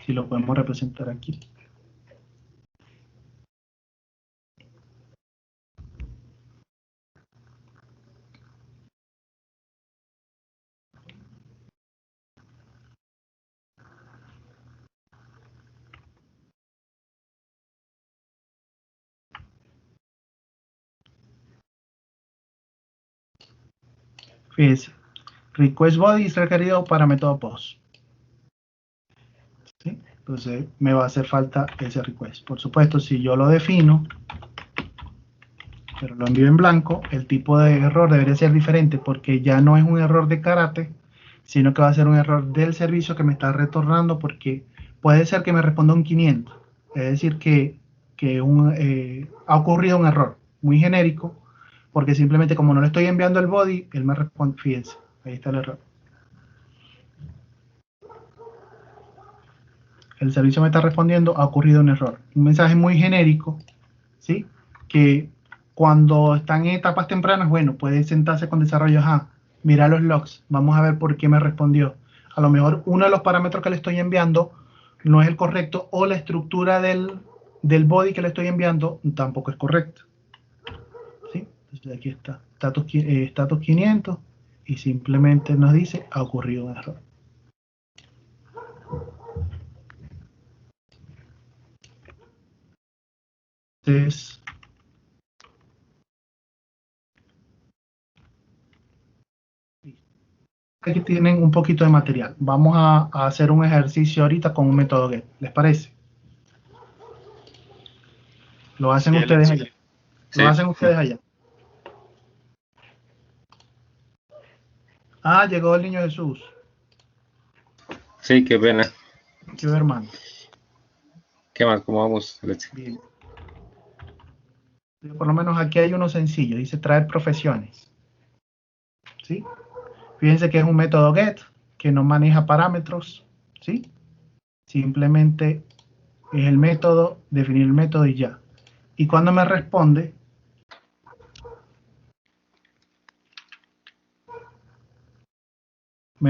lo podemos representar aquí. Fíjense, request body es requerido para método POST. ¿Sí? Entonces me va a hacer falta ese request. Por supuesto, si yo lo defino, pero lo envío en blanco, el tipo de error debería ser diferente porque ya no es un error de carácter, sino que va a ser un error del servicio que me está retornando porque puede ser que me responda un 500. Es decir, que ha ocurrido un error muy genérico porque simplemente como no le estoy enviando el body, él me responde, fíjense, ahí está el error. El servicio me está respondiendo, ha ocurrido un error. Un mensaje muy genérico, ¿sí? Que cuando están en etapas tempranas, bueno, puede sentarse con desarrollo, mira los logs, vamos a ver por qué me respondió. A lo mejor uno de los parámetros que le estoy enviando no es el correcto o la estructura del body que le estoy enviando tampoco es correcta. ¿Sí? Entonces aquí está, status 500 y simplemente nos dice, ha ocurrido un error. Entonces, aquí tienen un poquito de material. Vamos a hacer un ejercicio ahorita con un método get. ¿Les parece? Lo hacen Sí, ustedes Alexi. allá. Lo hacen ustedes allá. Llegó el niño Jesús. Sí, qué pena. Qué hermano. ¿Qué más? ¿Cómo vamos, Alexi? Bien. Por lo menos aquí hay uno sencillo. Dice traer profesiones. ¿Sí? Fíjense que es un método get que no maneja parámetros. ¿Sí? Simplemente es el método, definir el método y ya. Y cuando me responde,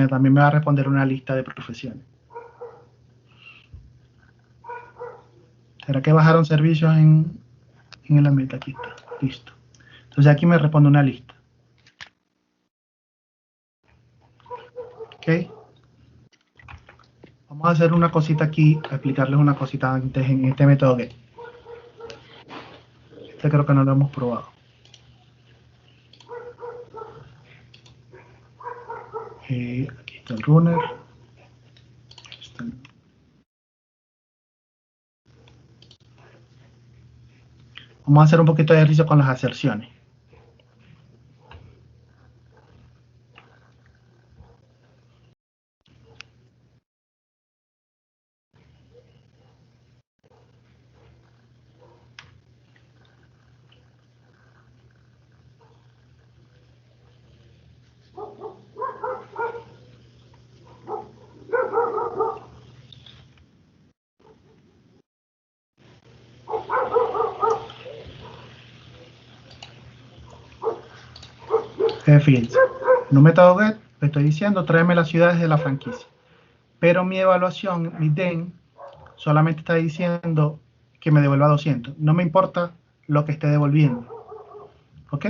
también me va a responder una lista de profesiones. ¿Será que bajaron servicios en el ambiente? Aquí está, listo. Entonces aquí me responde una lista. ¿Ok? Vamos a hacer una cosita aquí, a explicarles una cosita antes en este método get. Este creo que no lo hemos probado. Aquí está el runner. Vamos a hacer un poquito de ejercicio con las aserciones. Fíjense, en un método get le estoy diciendo tráeme las ciudades de la franquicia. Pero mi evaluación, mi DEN, solamente está diciendo que me devuelva 200. No me importa lo que esté devolviendo. ¿Ok?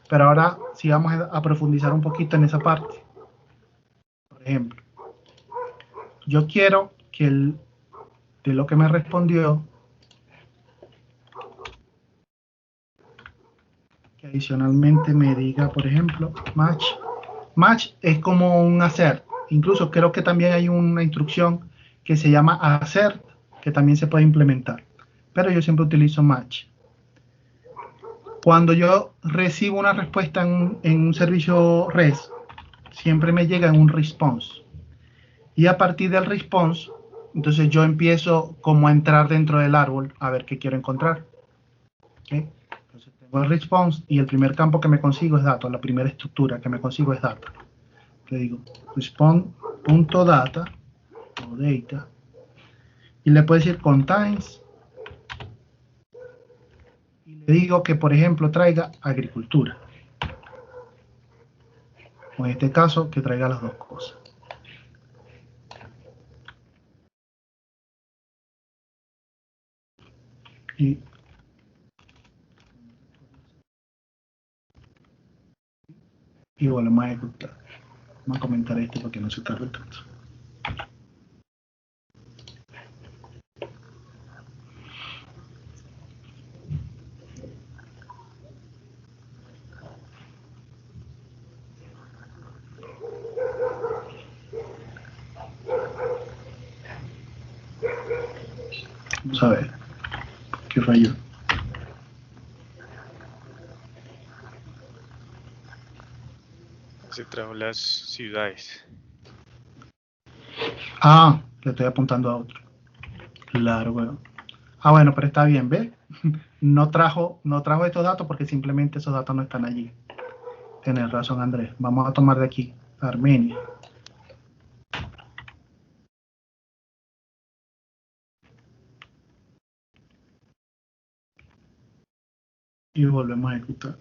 Pero ahora sí vamos a profundizar un poquito en esa parte. Por ejemplo, yo quiero que de lo que me respondió, que adicionalmente me diga, por ejemplo, match. Match es como un hacer. Incluso creo que también hay una instrucción que se llama hacer, que también se puede implementar. Pero yo siempre utilizo match. Cuando yo recibo una respuesta en un servicio REST, siempre me llega en un response. Y a partir del response, entonces yo empiezo como a entrar dentro del árbol a ver qué quiero encontrar. ¿Okay? Entonces tengo el response y el primer campo que me consigo es datos. La primera estructura que me consigo es data. Le digo response.data o data y le puedo decir contains y le digo que por ejemplo traiga agricultura. O en este caso que traiga las dos cosas. Y volvemos a ejecutar. Vamos a comentar esto porque no se tarda tanto. Vamos a ver qué falló. Se trajo las ciudades. Ah, le estoy apuntando a otro. Claro, bueno. Ah, bueno, pero está bien, ¿ves? No trajo estos datos porque simplemente esos datos no están allí. Tienes razón, Andrés. Vamos a tomar de aquí, Armenia. Y volvemos a ejecutar.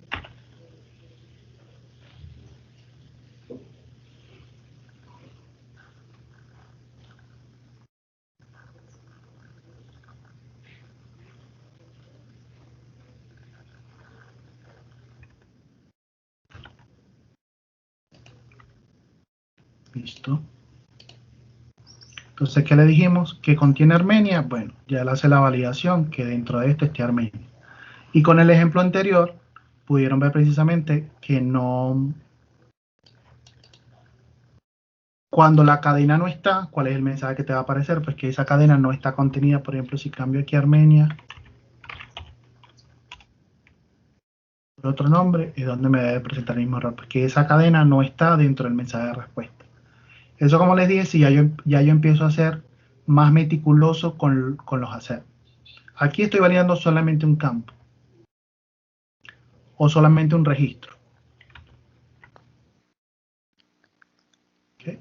Listo. Entonces, ¿qué le dijimos? Que contiene Armenia. Bueno, ya le hace la validación que dentro de esto esté Armenia. Y con el ejemplo anterior, pudieron ver precisamente que no... Cuando la cadena no está, ¿cuál es el mensaje que te va a aparecer? Pues que esa cadena no está contenida. Por ejemplo, si cambio aquí a Armenia por otro nombre, es donde me debe presentar el mismo error, porque esa cadena no está dentro del mensaje de respuesta. Eso, como les dije, si ya yo empiezo a ser más meticuloso con los hacer. Aquí estoy validando solamente un campo o solamente un registro. ¿Okay?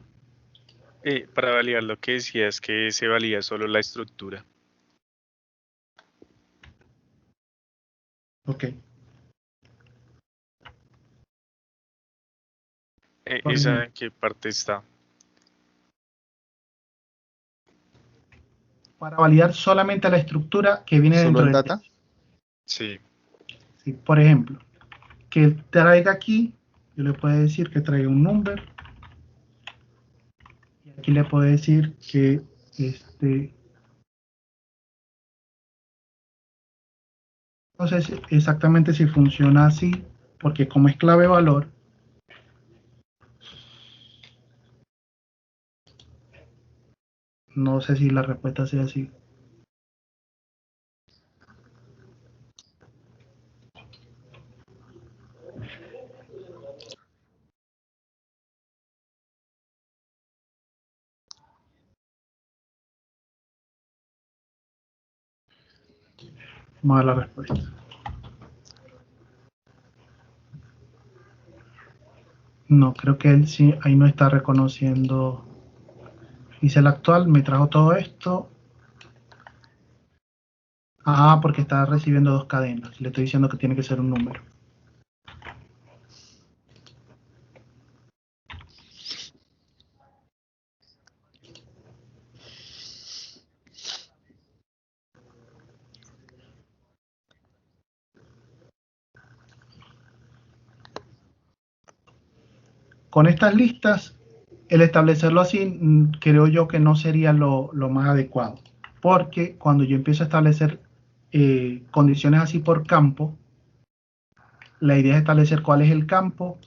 Para validar lo que decía es que se valida solo la estructura. Ok. ¿Esa en qué parte está? Para validar solamente la estructura que viene dentro del data. Sí. Sí, por ejemplo, que traiga aquí, yo le puedo decir que traiga un number. Y aquí le puedo decir que no sé exactamente si funciona así, porque como es clave valor, no sé si la respuesta sea así. Vamos a ver la respuesta. No, creo que él sí, ahí no está reconociendo. Dice el actual, me trajo todo esto. Ah, porque está recibiendo dos cadenas. Le estoy diciendo que tiene que ser un número. Con estas listas, el establecerlo así, creo yo que no sería lo más adecuado. Porque cuando yo empiezo a establecer condiciones así por campo, la idea es establecer cuál es el campo,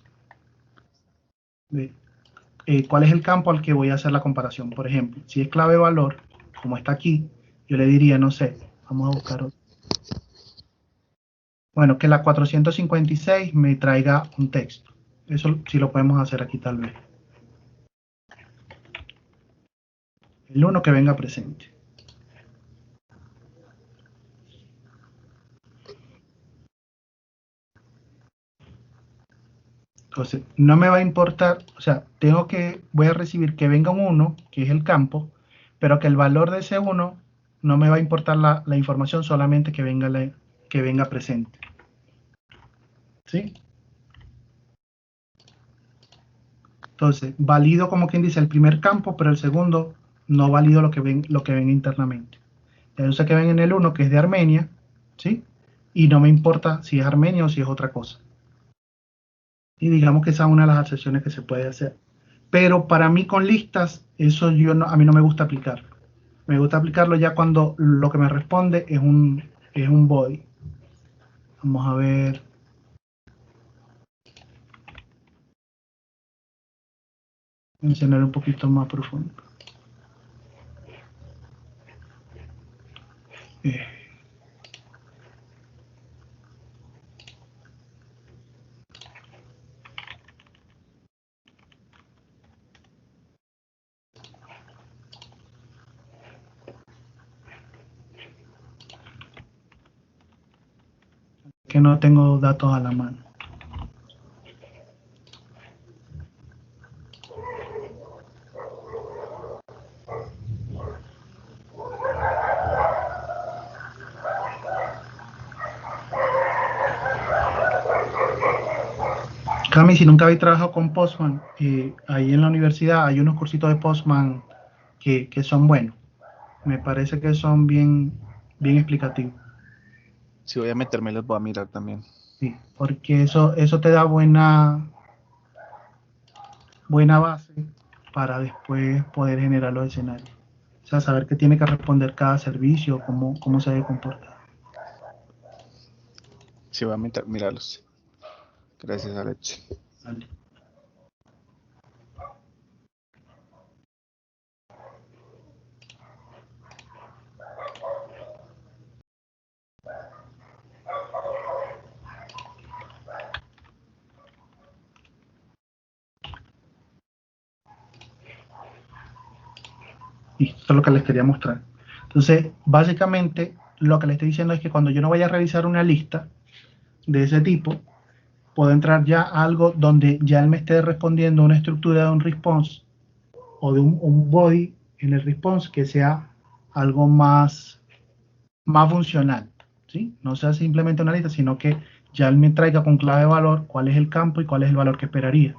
cuál es el campo al que voy a hacer la comparación. Por ejemplo, si es clave valor, como está aquí, yo le diría, no sé, vamos a buscar otro. Bueno, que la 456 me traiga un texto. Eso sí lo podemos hacer aquí tal vez. El 1 que venga presente. Entonces, no me va a importar, o sea, voy a recibir que venga un 1, que es el campo, pero que el valor de ese 1 no me va a importar la información, solamente que venga presente. ¿Sí? Entonces, valido como quien dice el primer campo, pero el segundo no valido lo que ven internamente. Ya yo sé que ven en el 1 que es de Armenia, ¿sí? Y no me importa si es Armenia o si es otra cosa. Y digamos que esa es una de las excepciones que se puede hacer. Pero para mí con listas, eso a mí no me gusta aplicar. Me gusta aplicarlo ya cuando lo que me responde es un body. Vamos a ver. Mencionar un poquito más profundo. Que no tengo datos a la mano. Cami, si nunca habéis trabajado con Postman, ahí en la universidad hay unos cursitos de Postman que son buenos. Me parece que son bien explicativos. Si voy a meterme, los voy a mirar también. Sí, porque eso te da buena base para después poder generar los escenarios. O sea, saber qué tiene que responder cada servicio, cómo se debe comportar. Sí, voy a mirarlos. Gracias, Alex. Vale. Y esto es lo que les quería mostrar. Entonces, básicamente, lo que les estoy diciendo es que cuando yo no vaya a revisar una lista de ese tipo, puedo entrar ya a algo donde ya él me esté respondiendo una estructura de un response o de un body en el response que sea algo más funcional, ¿sí? No sea simplemente una lista, sino que ya él me traiga con clave de valor cuál es el campo y cuál es el valor que esperaría.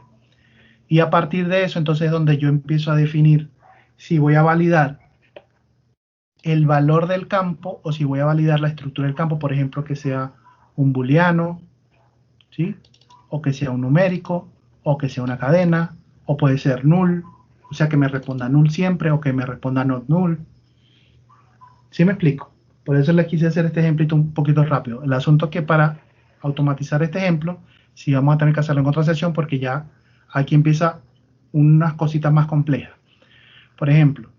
Y a partir de eso, entonces es donde yo empiezo a definir si voy a validar el valor del campo o si voy a validar la estructura del campo, por ejemplo, que sea un booleano, ¿sí? O que sea un numérico, o que sea una cadena, o puede ser null, o sea, que me responda null siempre, o que me responda not null. ¿Sí me explico? Por eso les quise hacer este ejemplito un poquito rápido. El asunto es que para automatizar este ejemplo, sí vamos a tener que hacerlo en otra sesión porque ya aquí empieza unas cositas más complejas. Por ejemplo,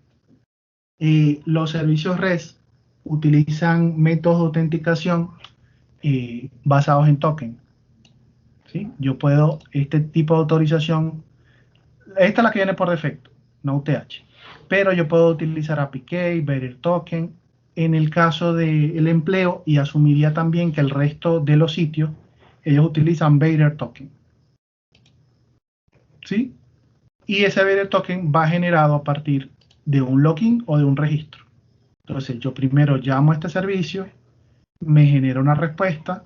los servicios REST utilizan métodos de autenticación basados en token. ¿Sí? Yo puedo, este tipo de autorización, esta es la que viene por defecto, no UTH, pero yo puedo utilizar API Key, Bearer Token, en el caso del empleo, y asumiría también que el resto de los sitios, ellos utilizan Bearer Token. ¿Sí? Y ese Bearer Token va generado a partir de un login o de un registro. Entonces yo primero llamo a este servicio, me genera una respuesta,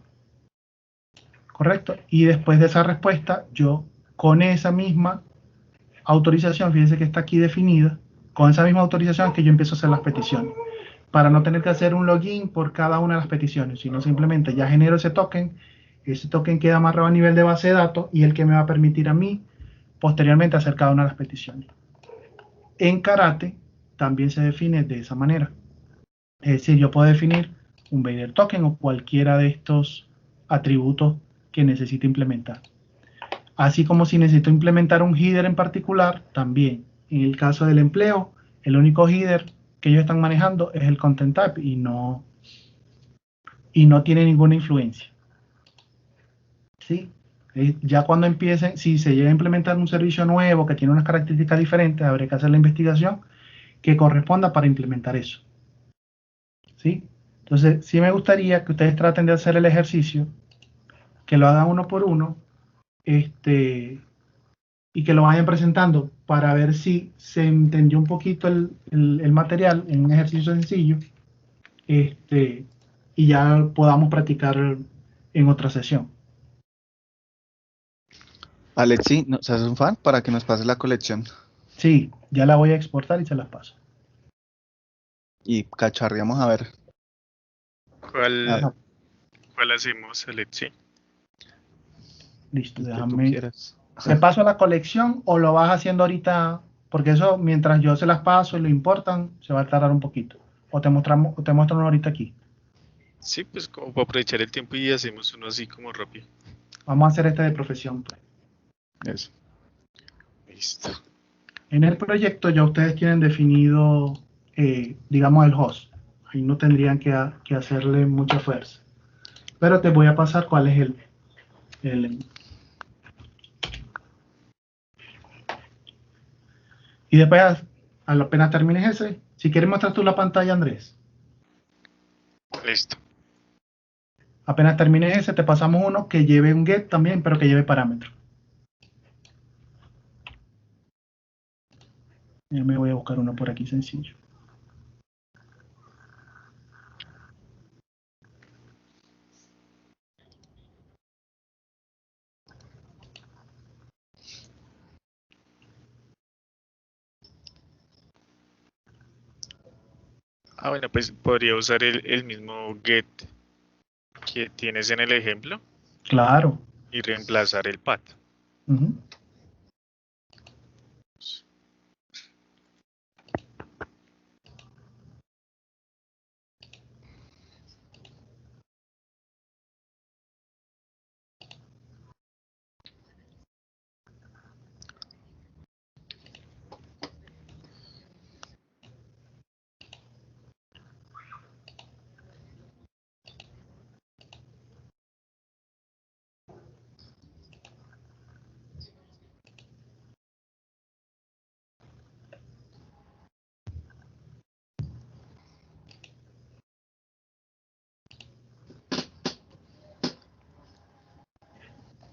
¿correcto? Y después de esa respuesta, yo con esa misma autorización, fíjense que está aquí definida, con esa misma autorización es que yo empiezo a hacer las peticiones, para no tener que hacer un login por cada una de las peticiones, sino simplemente ya genero ese token queda amarrado a nivel de base de datos y el que me va a permitir a mí posteriormente hacer cada una de las peticiones. En Karate también se define de esa manera, es decir, yo puedo definir un Bearer Token o cualquiera de estos atributos que necesite implementar. Así como si necesito implementar un header en particular, también. En el caso del empleo, el único header que ellos están manejando es el content type y no tiene ninguna influencia. ¿Sí? Ya cuando empiecen, si se llega a implementar un servicio nuevo que tiene unas características diferentes, habrá que hacer la investigación que corresponda para implementar eso. ¿Sí? Entonces, sí me gustaría que ustedes traten de hacer el ejercicio, que lo hagan uno por uno, y que lo vayan presentando para ver si se entendió un poquito el material en un ejercicio sencillo, y ya podamos practicar en otra sesión. Alexi, ¿nos haces un fan para que nos pases la colección? Sí, ya la voy a exportar y se las paso. Y cacharreamos a ver. ¿Cuál hacemos, Alexi? Listo, El que tú déjame. quieras. ¿Te paso la colección o lo vas haciendo ahorita? Porque eso, mientras yo se las paso y lo importan, se va a tardar un poquito. O te muestro uno ahorita aquí. Sí, pues como para aprovechar el tiempo y hacemos uno así como rápido. Vamos a hacer este de profesión, pues. Eso. Listo. En el proyecto ya ustedes tienen definido, digamos, el host. Ahí no tendrían que hacerle mucha fuerza. Pero te voy a pasar cuál es el. Y después, apenas termines ese, si quieres mostrar tú la pantalla, Andrés. Listo. Apenas termines ese, te pasamos uno que lleve un get también, pero que lleve parámetro. Ya me voy a buscar uno por aquí sencillo. Bueno, pues podría usar el mismo get que tienes en el ejemplo Claro. y reemplazar el path. Uh-huh.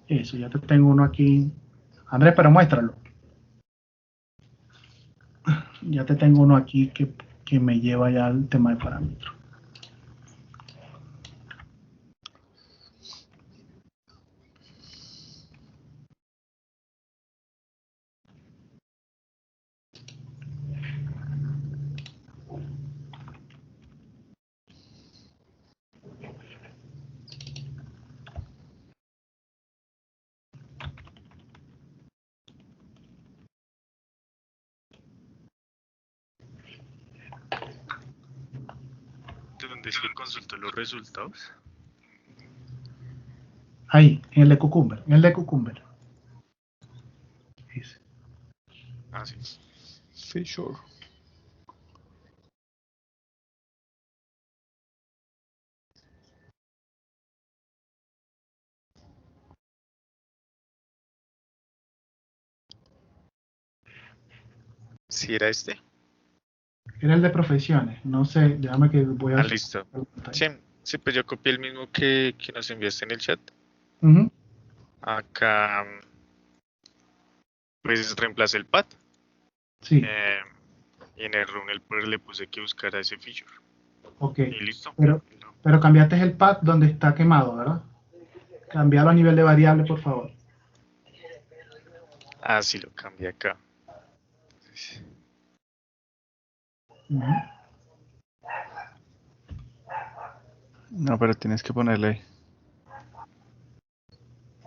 Eso, ya te tengo uno aquí. Andrés, pero muéstralo. Ya te tengo uno aquí que me lleva ya al tema de parámetros. ¿Dónde es que consultó los resultados? Ahí, en el de Cucumber. En el de Cucumber. Ese. Ah, sí. Feature. ¿Sí era este? Era el de profesiones. No sé, déjame que voy a... Listo. Sí, pues yo copié el mismo que nos enviaste en el chat. Uh-huh. Acá, pues reemplacé el path. Sí. Y en el run le puse que buscara ese feature. Ok. Y listo. Pero cambiaste el path donde está quemado, ¿verdad? Cambiarlo a nivel de variable, por favor. Ah, sí, lo cambié acá. Uh-huh. No, pero tienes que ponerle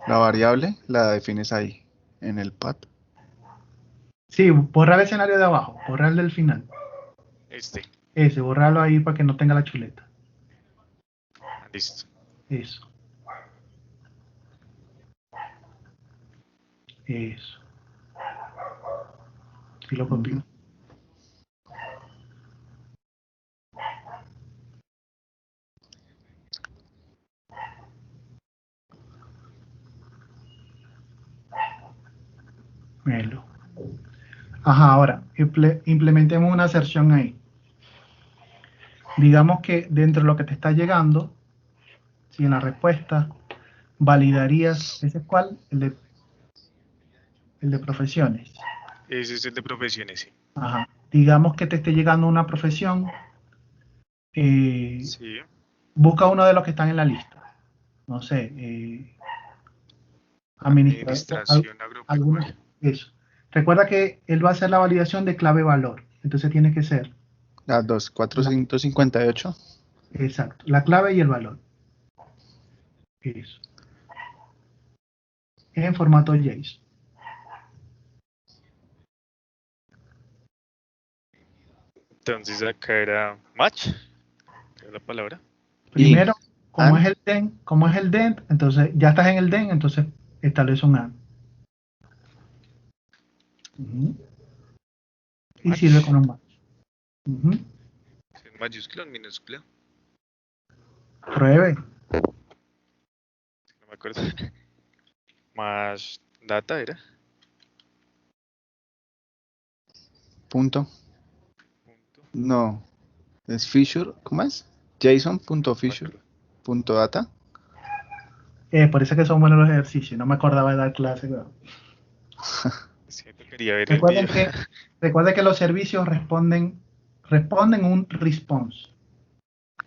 la variable, la defines ahí, en el path. Sí, borrar el escenario de abajo, borrar el del final. Ese, borrarlo ahí para que no tenga la chuleta. Listo. Eso. Eso. Sí lo copio. Melo. Ajá, ahora, implementemos una aserción ahí. Digamos que dentro de lo que te está llegando, si en la respuesta validarías, ¿ese es cuál? El de profesiones. Ese es el de profesiones, sí. Ajá. Digamos que te esté llegando una profesión, Sí, busca uno de los que están en la lista. No sé, administrador, administración alguno, agropecuaria. eso. Recuerda que él va a hacer la validación de clave valor. Entonces tiene que ser, A 458. exacto, la clave y el valor. Eso. En formato JSON. Entonces acá era match, era la palabra. Primero, como and es el DENT, entonces ya estás en el DENT, entonces establece un AND. Y Match. sirve con un match. ¿En mayúscula o en minúscula? Pruebe. No me acuerdo. Más data era. punto. Punto. No, es feature, ¿cómo es? JSON.feature.data. Por eso que son buenos los ejercicios. No me acordaba de dar clase. Pero... Siempre quería ver el video. Recuerden que los servicios responden un response.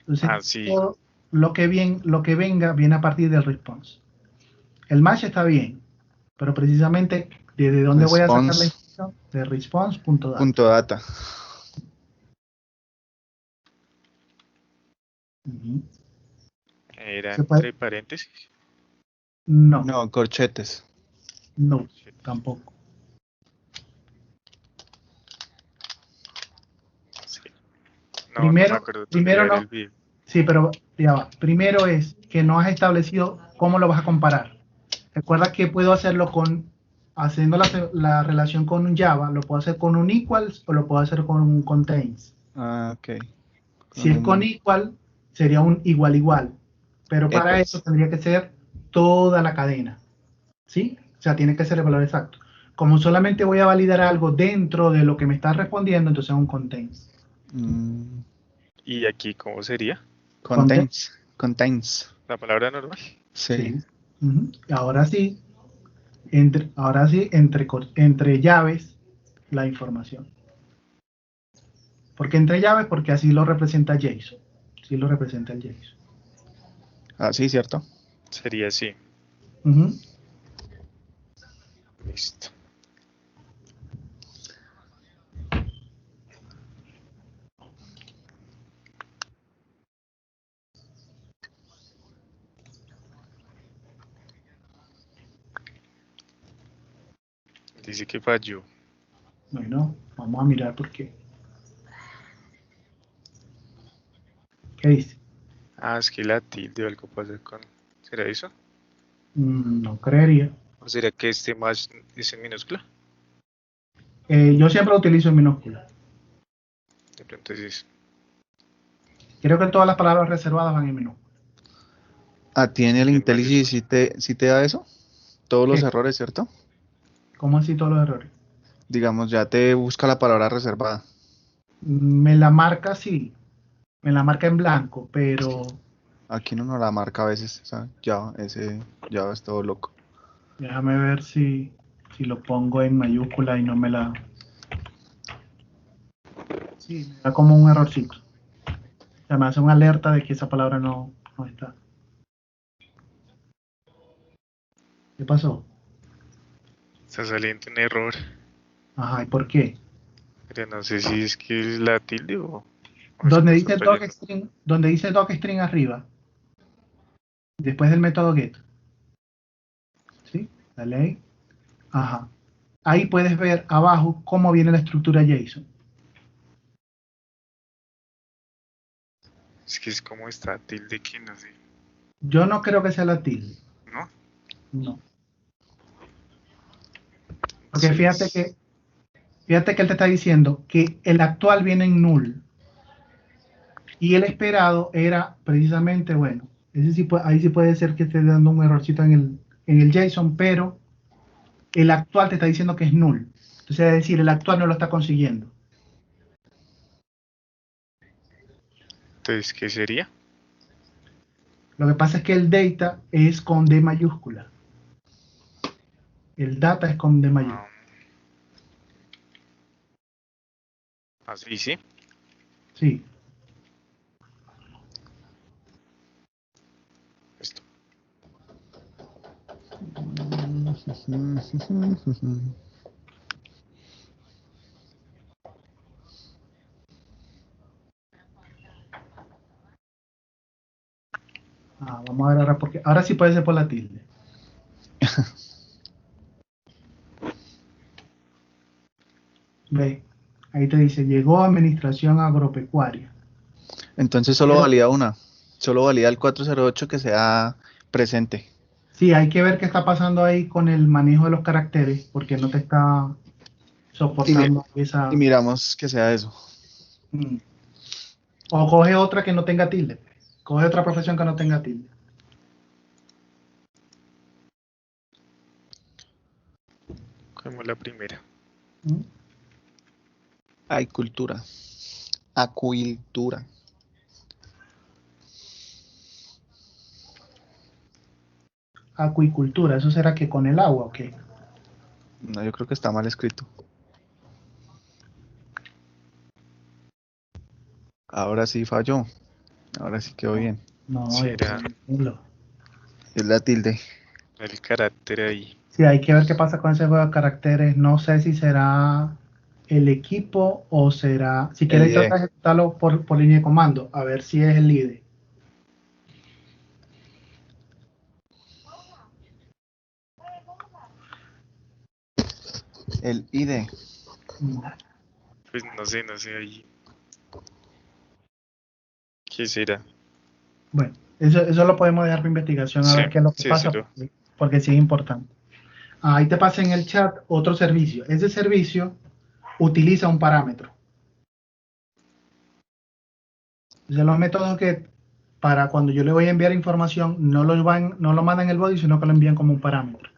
Entonces, Ah, sí. todo lo que venga viene a partir del response. El match está bien, pero precisamente desde dónde voy a sacar la Response. información de response.data. Punto data. Era ¿Se puede? entre paréntesis. No, No, corchetes. no, tampoco. Sí. No me acuerdo. Primero Ver no. el video. Sí, pero ya va. Primero es que no has establecido cómo lo vas a comparar. Recuerda que puedo hacerlo haciendo la relación con un Java, lo puedo hacer con un equals o lo puedo hacer con un contains. Ah, ok. Si es con equal, sería un igual igual. Pero para eso Equals. tendría que ser toda la cadena. ¿Sí? O sea, tiene que ser el valor exacto. Como solamente voy a validar algo dentro de lo que me está respondiendo, entonces es un contains. ¿Y aquí cómo sería? Contains. La palabra normal. Sí. Ahora sí, entre llaves, la información. ¿Por qué entre llaves? Porque así lo representa JSON. Así lo representa el JSON. Ah, sí, cierto. Sería así. Listo. Dice que falló. Bueno, vamos a mirar por qué. ¿Qué dice? Ah, es que la tilde o algo pasa con... ¿Será eso? No creería. ¿O será que este más es en minúscula? Yo siempre lo utilizo en minúscula. De pronto es eso. Creo que todas las palabras reservadas van en minúscula. Ah, ¿tiene el En IntelliJ mayúscula. si te da eso? Todos los ¿Qué? errores, ¿cierto? ¿Cómo así todos los errores? Digamos, ya te busca la palabra reservada. Me la marca sí. Me la marca en blanco, pero Aquí no nos la marca a veces, ¿sabes? Ese Java es todo loco. déjame ver si lo pongo en mayúscula y no me la... Sí, me da como un errorcito. O sea, me hace una alerta de que esa palabra no está. ¿Qué pasó? Está saliendo un error. Ajá, ¿y por qué? Pero no sé si es que es la tilde o es que Donde está dice fallando. docstring arriba, después del método get, ¿sí? Dale ahí. Ajá. Ahí puedes ver abajo cómo viene la estructura JSON. Es que es como esta tilde que no sé. Yo no creo que sea la tilde. ¿No? No. Porque Sí. fíjate que él te está diciendo que el actual viene en null y el esperado era precisamente, bueno, ahí sí puede ser que esté dando un errorcito en el JSON, pero el actual te está diciendo que es null. Entonces, es decir, el actual no lo está consiguiendo. Entonces, ¿qué sería? Lo que pasa es que el data es con D mayúscula. El data es con D mayúscula. Así, sí. Sí. Esto. Vamos a ver ahora, porque ahora sí puede ser por la tilde. Ve, ahí te dice, llegó administración agropecuaria. Entonces solo valida una. Solo valida el 408 que sea presente. Sí, hay que ver qué está pasando ahí con el manejo de los caracteres, porque no te está soportando esa... Y miramos que sea eso. O coge otra que no tenga tilde. Coge otra profesión que no tenga tilde. Cogemos la primera. Acuicultura. Acuicultura. Acuicultura, ¿eso será que con el agua o qué? No, yo creo que está mal escrito. Ahora sí falló. Ahora sí quedó bien. No, Será Es la tilde. el carácter ahí. Sí, hay que ver qué pasa con ese juego de caracteres. No sé si será el equipo o será... Si quieres, trata de ejecutarlo por línea de comando, a ver si es el IDE. El IDE. Pues no sé ahí. ¿Qué será? Bueno, eso lo podemos dejar para investigación, a ver qué es lo que pasa, porque sí es importante. Ahí te pasa en el chat otro servicio. Ese servicio utiliza un parámetro. Entonces, los métodos que para cuando yo le voy a enviar información no lo mandan en el body, sino que lo envían como un parámetro.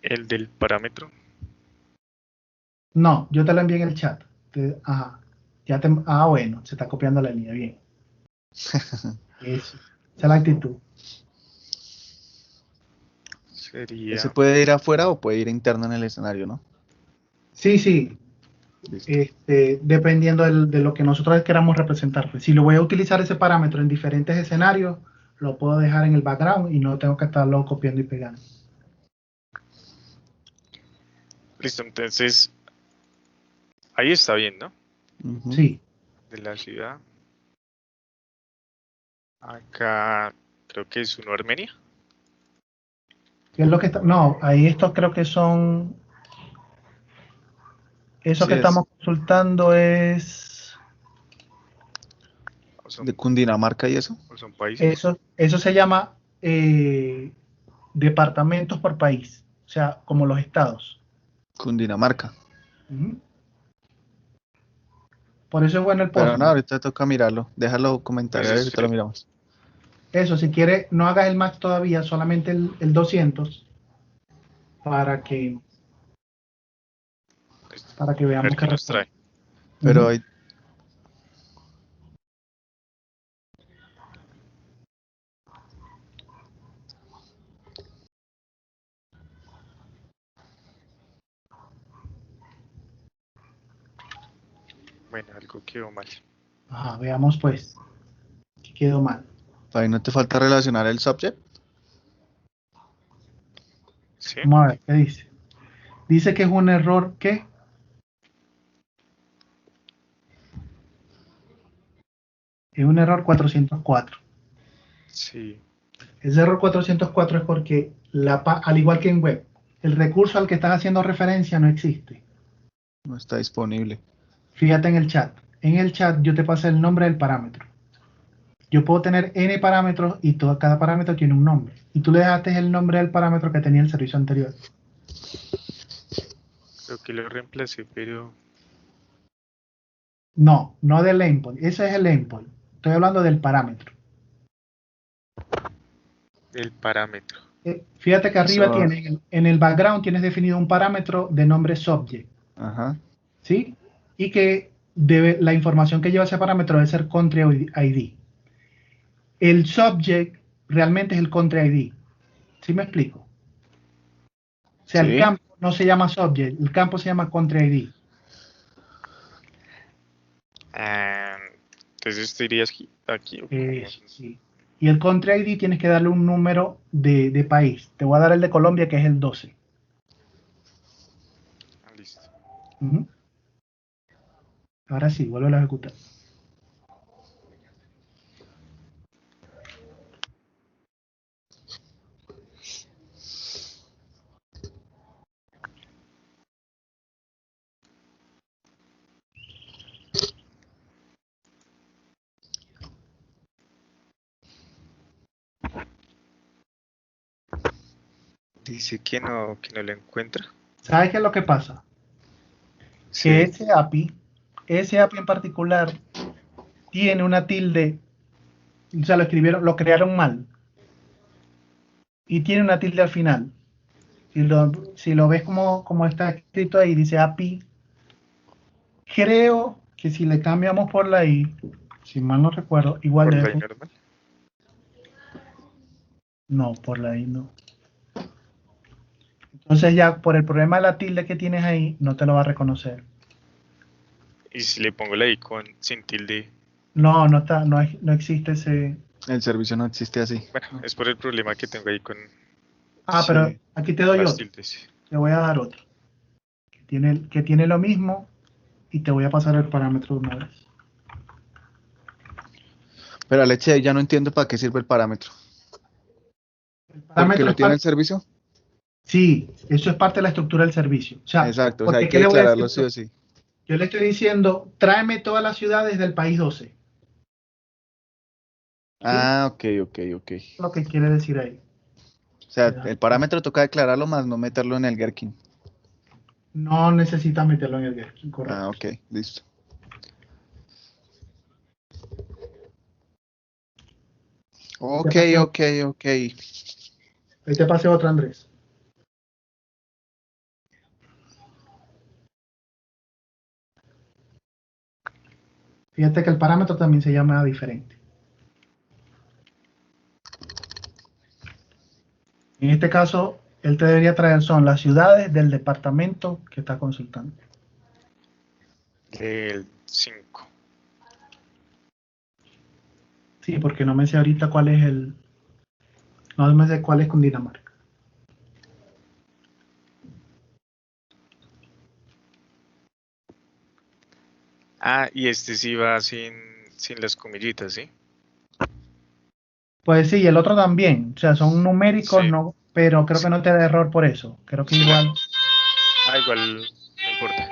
¿El del parámetro? No, yo te lo envié en el chat. Bueno, se está copiando la línea, bien. Eso, esa es la actitud. Sería... ¿Ese puede ir afuera o puede ir interno en el escenario, no? Sí. Dependiendo de lo que nosotros queramos representar. Pues, si lo voy a utilizar ese parámetro en diferentes escenarios, lo puedo dejar en el background y no tengo que estarlo copiando y pegando. Listo, entonces ahí está bien, ¿no? Sí. De la ciudad. Acá creo que es uno Armenia. ¿Qué es lo que está? No, ahí estos creo que son... Eso que estamos consultando es... ¿De Cundinamarca y eso? ¿O son países? Eso se llama departamentos por país, o sea, como los estados. Cundinamarca. Por eso es bueno el post. Pero no, ahorita toca mirarlo. Déjalo comentar, ahorita lo miramos. Eso, si quieres, no hagas el max todavía, solamente el 200 para que veamos qué nos trae. Pero hay... Bueno, algo quedó mal. Veamos pues. ¿Qué quedó mal? Ahí no te falta relacionar el subject. ¿Sí? Vamos a ver, ¿qué dice? Dice que es un error, ¿qué? Es un error 404. Sí. Ese error 404 es porque, al igual que en web, el recurso al que estás haciendo referencia no existe. No está disponible. Fíjate en el chat. En el chat yo te pasé el nombre del parámetro. yo puedo tener n parámetros y cada parámetro tiene un nombre. Y tú le dejaste el nombre del parámetro que tenía el servicio anterior. Creo que lo reemplacé, pero No, no del endpoint. Ese es el endpoint. Estoy hablando del parámetro. el parámetro. Fíjate que arriba Eso. en el background tienes definido un parámetro de nombre subject. Ajá. ¿Sí? Y que la información que lleva ese parámetro debe ser country ID. El subject realmente es el country ID. ¿Sí me explico? O sea, el Sí. campo no se llama subject, el campo se llama country ID. Entonces tú irías aquí. Sí. Y el country ID tienes que darle un número de país. Te voy a dar el de Colombia, que es el 12. Listo. Ujú. Ahora sí, vuelve a ejecutar. Dice que no lo encuentra. ¿Sabes qué es lo que pasa? Sí. Que ese API en particular, tiene una tilde, o sea, lo crearon mal. Y tiene una tilde al final. Si lo ves como está escrito ahí, dice API. Creo que si le cambiamos por la I, si mal no recuerdo, igual Por debe la normal. No, por la I no. Entonces ya por el problema de la tilde que tienes ahí, no te lo va a reconocer. Y si le pongo la I sin tilde. No existe ese. El servicio no existe así. Bueno, es por el problema que tengo ahí con Sí. Pero aquí te doy las otro. tildes. Te voy a dar otro. Que tiene lo mismo y te voy a pasar el parámetro de una vez. Pero Aleche, ya no entiendo para qué sirve el parámetro. El ¿Porque parámetro lo es tiene el servicio? Sí, eso es parte de la estructura del servicio. O sea, Exacto, o sea, hay porque que ¿qué le voy a declararlo decir? sí o sí. Yo le estoy diciendo, tráeme todas las ciudades del país 12. ¿Sí? Ah, ok. Lo que quiere decir ahí. O sea, el parámetro toca declararlo más no meterlo en el Gherkin. No necesitas meterlo en el Gherkin, correcto. Ah, ok, listo. Ok. Ahí te pasé otro, Andrés. Fíjate que el parámetro también se llama diferente. En este caso, él te debería traer son las ciudades del departamento que está consultando. El 5. Sí, porque no me sé ahorita cuál es no me sé cuál es Cundinamarca. Y este sí va sin las comillitas, ¿sí? Pues sí, y el otro también. O sea, son numéricos, Sí. no, pero creo que no te da error por eso. Creo que igual. Igual no importa.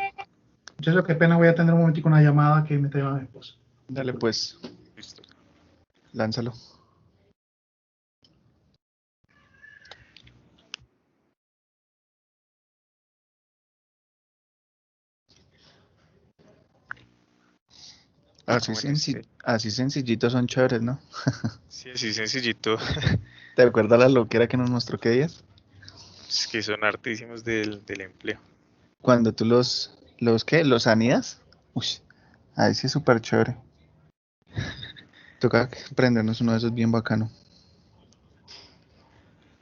Muchachos, qué pena, voy a tener un momentico una llamada que me está llamando mi esposa. Dale pues, Listo. lánzalo. Así sencillitos son chéveres, ¿no? Sí, así sencillito. ¿Te acuerdas la loquera que nos mostró que días? Es que son hartísimos del empleo. Cuando tú los anidas, uy, ahí sí es súper chévere. Toca prendernos uno de esos bien bacano.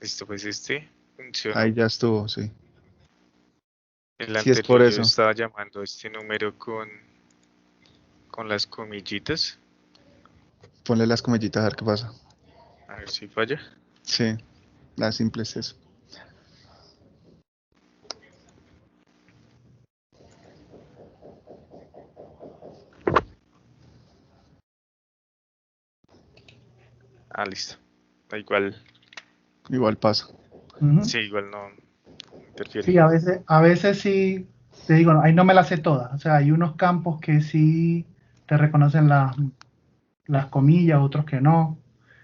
Listo, pues este funciona. Ahí ya estuvo, sí. El Sí, es por anterior yo eso. estaba llamando a este número con las comillitas. Ponle las comillitas a ver qué pasa. A ver si falla. Sí, la simple es eso. Listo. Igual. Igual pasa. Sí, igual no interfiere. Sí, a veces sí, te digo, ahí no me las sé todas. O sea, hay unos campos que sí te reconocen las las comillas, otros que no.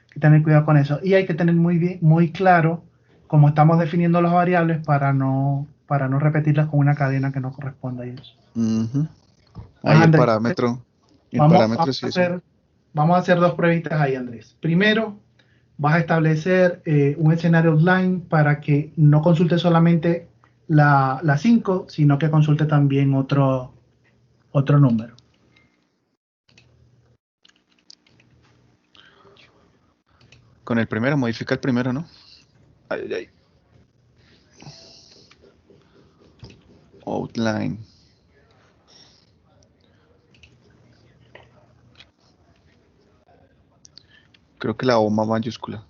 Hay que tener cuidado con eso. Y hay que tener muy claro cómo estamos definiendo las variables para no repetirlas con una cadena que no corresponda a ellos. Ahí el Andrés, parámetro. El vamos, parámetro sí es. vamos a hacer dos pruebitas ahí, Andrés. Primero, vas a establecer un escenario outline para que no consulte solamente la 5, sino que consulte también otro número. Con el primero, modifica el primero, ¿no? Ay, ay. Outline. Creo que la O más mayúscula.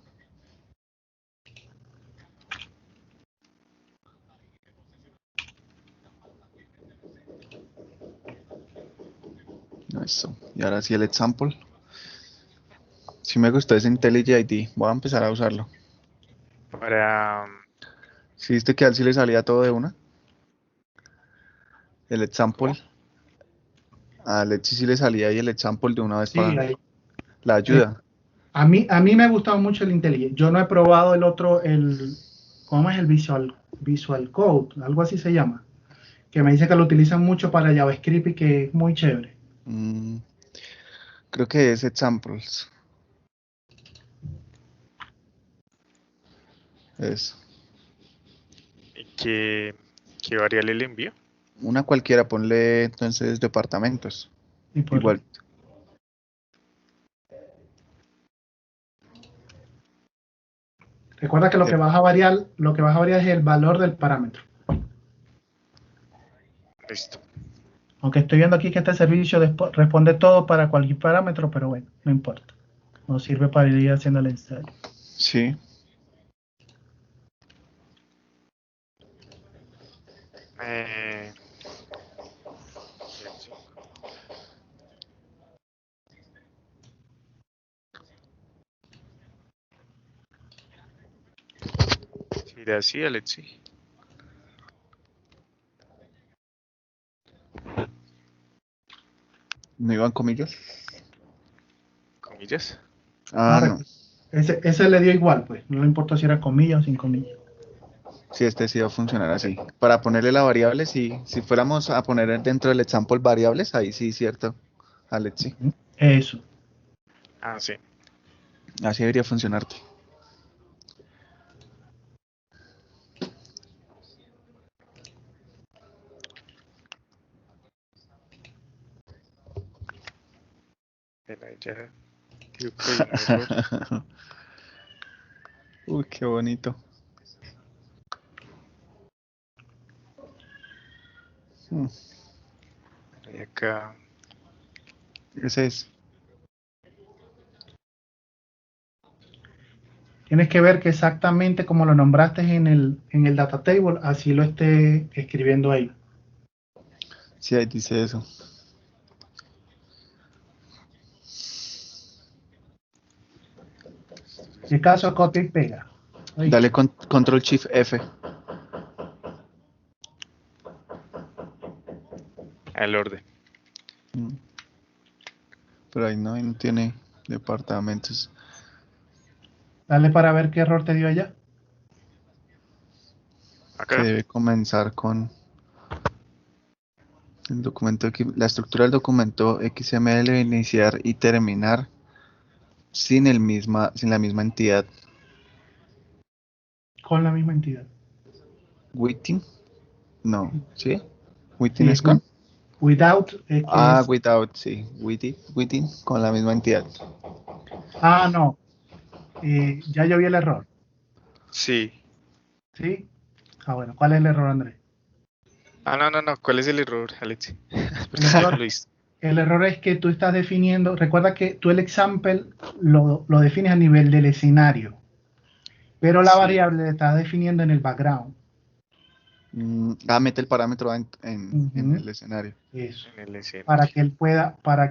Eso. Y ahora sí el example. Si me gustó ese IntelliJ ID, voy a empezar a usarlo. Para... ¿Sí viste que a él sí le salía todo de una? El example. ¿Cómo? A Alexi sí le salía ahí el example de una vez Sí, para la ayuda. a mí me ha gustado mucho el IntelliJ. Yo no he probado el otro, ¿cómo es el Visual Code? Algo así se llama. Que me dice que lo utilizan mucho para JavaScript y que es muy chévere. Creo que es examples. Eso. ¿Y qué variable le envío? Una cualquiera, ponle entonces departamentos. Y por- Igual. Recuerda que lo que vas a variar es el valor del parámetro. Listo. Aunque estoy viendo aquí que este servicio responde todo para cualquier parámetro, pero bueno, no importa. Nos sirve para ir haciendo el ensayo. Sí. Eh, sí, así, Alexi. ¿No iban comillas? Comillas. Ah, No, no. ese le dio igual, pues. No le importa si era comillas o sin comillas. Sí, este sí va a funcionar así. Para ponerle la variable, sí. Si fuéramos a poner dentro del example variables, ahí sí, cierto. Alex, sí. Eso. Ah, sí. Así debería funcionarte. Bueno, ahí ya digo que hay un error. Uy, qué bonito. Y acá. Ese es. Tienes que ver que exactamente como lo nombraste en el data table, así lo esté escribiendo ahí. Sí, ahí dice eso. Si es caso, copia y pega. Ahí. Dale control shift F. El orden. Pero ahí no tiene departamentos. Dale para ver qué error te dio allá. Que Acá. debe comenzar con el documento, la estructura del documento XML debe iniciar y terminar sin la misma entidad. Con la misma entidad. Waiting, no, ¿sí? Waiting Sí, es con. without, que es. Without, sí. Waiting con la misma entidad. Ah, no. Ya yo vi el error. Sí. ¿Sí? Ah, bueno. ¿Cuál es el error, Andrés? Ah, no. ¿Cuál es el error, Alexi? El Porque yo no error, lo hice. el error es que tú estás definiendo, recuerda que tú el example lo defines a nivel del escenario, pero la Sí. variable la estás definiendo en el background. Mete el parámetro en Ujú. el escenario. Eso. En el escenario. Para que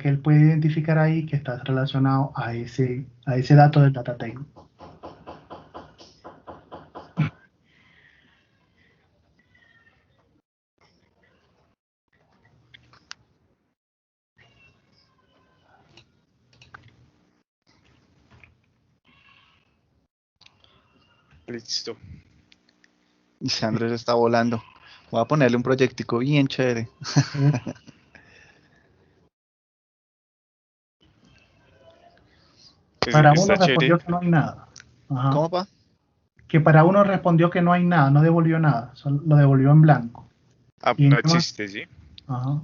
él pueda identificar ahí que estás relacionado a ese dato del data table. Listo. Y Andrés está volando. Voy a ponerle un proyectico bien chévere. Para Que uno está respondió chévere. que no hay nada. Ajá. ¿Cómo va? Que para uno respondió que no hay nada, no devolvió nada, solo lo devolvió en blanco. Ah, ¿Y en no qué más? existe, ¿sí? Ajá.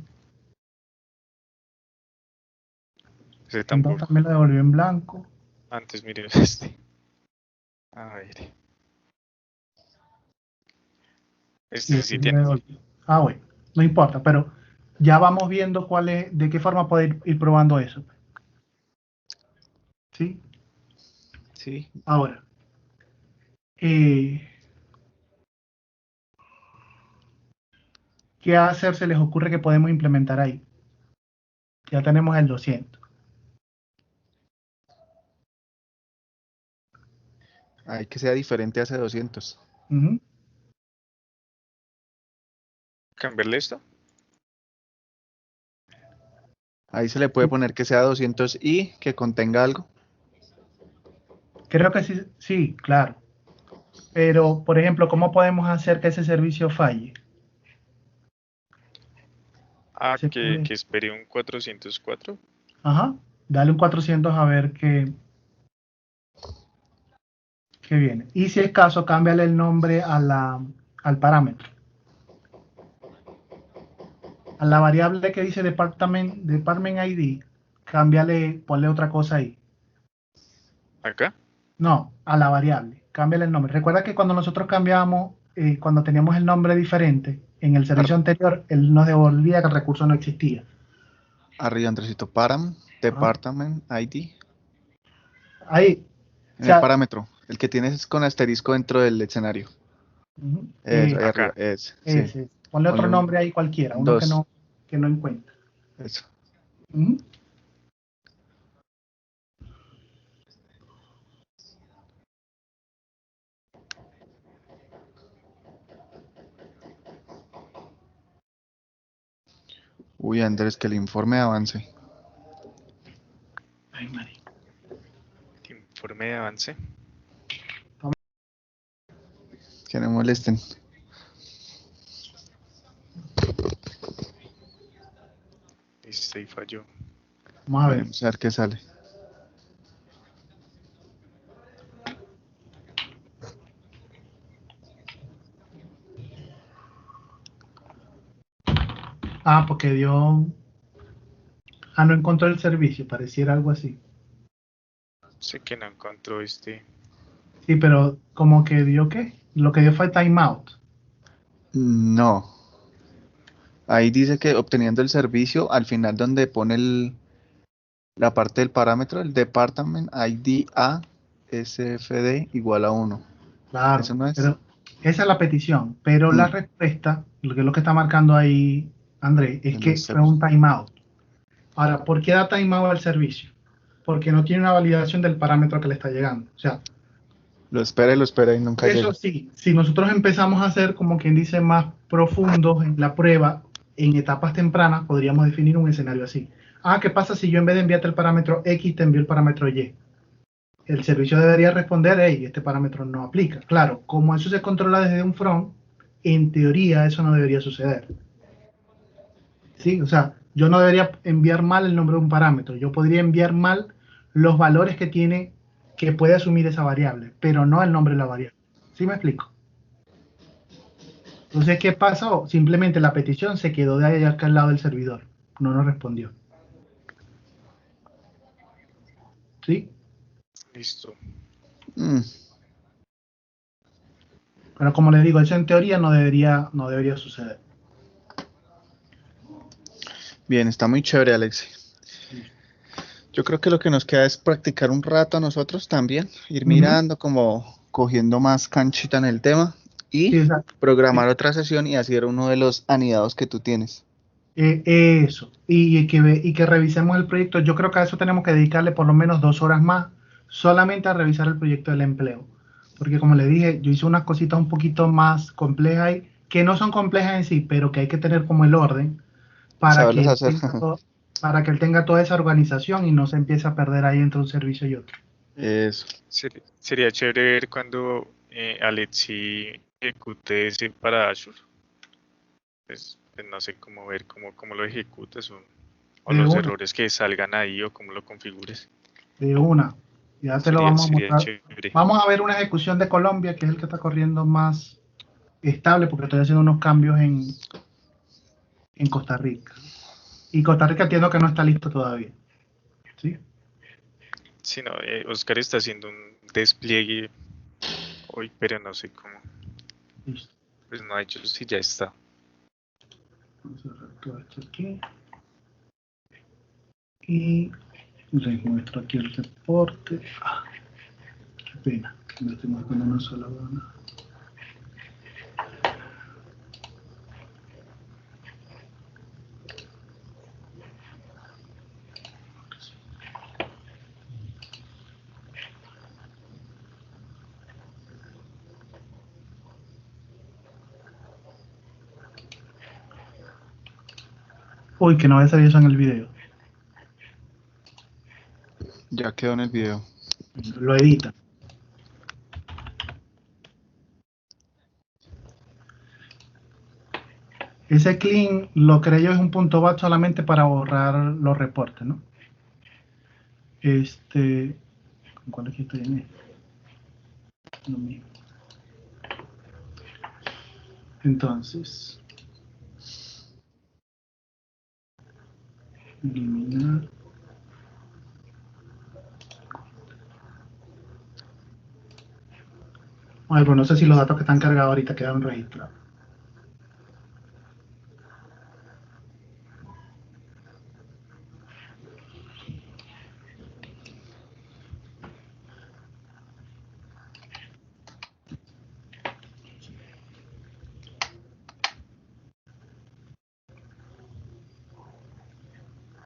Ese Entonces tampoco. también lo devolvió en blanco. Antes miremos este. A ver. Y Este sí después lo tiene. devolvió. Ah, bueno, no importa, pero ya vamos viendo de qué forma puede ir probando eso. ¿Sí? Sí. Ahora, ¿qué hacer se les ocurre que podemos implementar ahí? Ya tenemos el 200. Hay que sea diferente a ese 200. Ujú. ¿Cambiarle esto? Ahí se le puede poner que sea 200 y que contenga algo. Creo que sí, sí, claro. Pero, por ejemplo, ¿cómo podemos hacer que ese servicio falle? Ah, Se que puede. espere un 404. Ajá. Dale un 400 a ver qué viene. Y si es caso, cámbiale el nombre al parámetro. A la variable que dice department ID, cámbiale, ponle otra cosa ahí. Acá. No, a la variable, cámbiale el nombre. Recuerda que cuando nosotros cambiábamos, cuando teníamos el nombre diferente, en el servicio anterior, él nos devolvía que el recurso no existía. Arriba, Andresito, param, Ajá. department ID. Ahí, o En el sea, parámetro, el que tienes con asterisco dentro del escenario. ujú, Eso, ahí arriba, Acá. sí. ese. Ponle otro Ponle un nombre ahí cualquiera, uno 2. que no encuentre. Eso. Ujú. Uy, Andrés, que el informe avance. Ay, María. Informe de avance. Que no molesten. Listo, y falló. Vamos a ver. Veremos a ver qué sale. Ah, porque dio. Ah, no encontró el servicio, pareciera algo así. Sé que no encontró este. Sí, pero como que dio qué? Lo que dio fue timeout. No. Ahí dice que obteniendo el servicio, al final donde pone la parte del parámetro, el department ID a SFD igual a 1. Claro, ¿Eso no es? pero esa es la petición. Pero la Mm, respuesta, lo que está marcando ahí, André, es el que fue exception. un timeout. Ahora, ¿por qué da timeout el servicio? Porque no tiene una validación del parámetro que le está llegando. O sea, Lo espera y nunca eso llega. sí, si nosotros empezamos a hacer, como quien dice, más profundos en la prueba, en etapas tempranas, podríamos definir un escenario así. Ah, ¿qué pasa si yo en vez de enviarte el parámetro X, te envío el parámetro Y? El servicio debería responder, hey, este parámetro no aplica. Claro, como eso se controla desde un front, en teoría eso no debería suceder. ¿Sí? O sea, yo no debería enviar mal el nombre de un parámetro. Yo podría enviar mal los valores que tiene, que puede asumir esa variable, pero no el nombre de la variable. ¿Sí me explico? Entonces, ¿qué pasó? Simplemente la petición se quedó de ahí acá al lado del servidor. No nos respondió. ¿Sí? Listo. Mm, Pero como les digo, eso en teoría no debería suceder. Bien, está muy chévere, Alexi. Yo creo que lo que nos queda es practicar un rato a nosotros también, ir mirando, como cogiendo más canchita en el tema Sí, y exacto. programar otra sesión y hacer uno de los anidados que tú tienes. Eso, y que revisemos el proyecto. Yo creo que a eso tenemos que dedicarle por lo menos 2 horas más solamente a revisar el proyecto del empleo. Porque como le dije, yo hice unas cositas un poquito más complejas ahí, que no son complejas en sí, pero que hay que tener como el orden para que Saberlos él hacer. tenga para que él tenga toda esa organización y no se empiece a perder ahí entre un servicio y otro. Eso. Sería chévere ver cuando Alexi ejecute ese para Azure. Pues no sé cómo ver cómo lo ejecutas o los errores que salgan ahí o cómo lo configures. De una. Ya te lo vamos a mostrar. Chévere. Vamos a ver una ejecución de Colombia, que es el que está corriendo más estable, porque estoy haciendo unos cambios en Costa Rica. Y Costa Rica entiendo que no está listo todavía. ¿Sí? Sí, no, Oscar está haciendo un despliegue hoy, pero no sé cómo. Listo. Pues no ha hecho si ya está. Vamos a cerrar todo esto aquí. Y les muestro aquí el reporte. Qué pena, me estoy mostrando una sola gana. Uy, que no había salido eso en el video. Ya quedó en el video. Lo edita. Ese clean lo creé yo es un punto bat solamente para borrar los reportes, ¿no? ¿Cuál es que estoy en este? Lo mismo. Entonces, eliminar. Ay, pues no sé si los datos que están cargados ahorita quedaron registrados.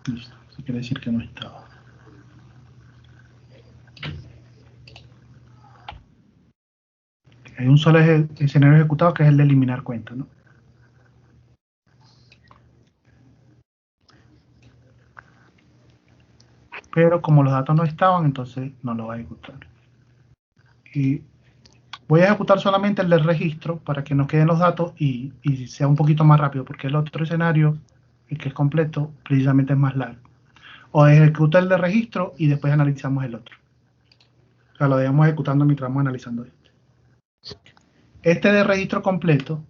Listo, eso quiere decir que no estaba. Hay un solo escenario ejecutado que es el de eliminar cuenta, ¿no? Pero como los datos no estaban, entonces no lo va a ejecutar. Y voy a ejecutar solamente el del registro para que nos queden los datos y sea un poquito más rápido, porque el otro escenario, el que es completo, precisamente es más largo. O ejecuta el de registro y después analizamos el otro. O sea, lo dejamos ejecutando mientras vamos analizando este. Este de registro completo,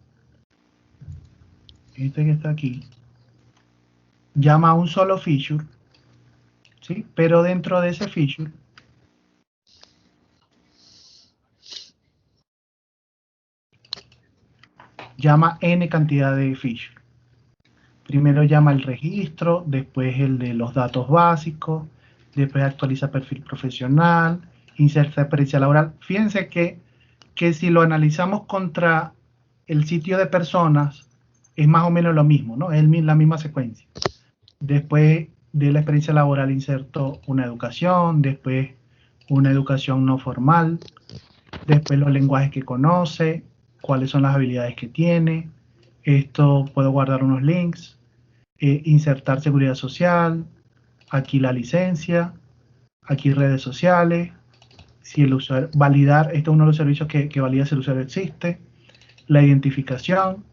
este que está aquí, llama a un solo feature, ¿sí? Pero dentro de ese feature llama n cantidad de feature. Primero llama el registro, después el de los datos básicos, después actualiza perfil profesional, inserta experiencia laboral. Fíjense que si lo analizamos contra el sitio de personas, es más o menos lo mismo, ¿no? Es la misma secuencia. Después de la experiencia laboral inserto una educación, después una educación no formal, después los lenguajes que conoce, cuáles son las habilidades que tiene. Esto puedo guardar unos links, insertar seguridad social, aquí la licencia, aquí redes sociales, si el usuario, validar, este es uno de los servicios que valida si el usuario existe, la identificación,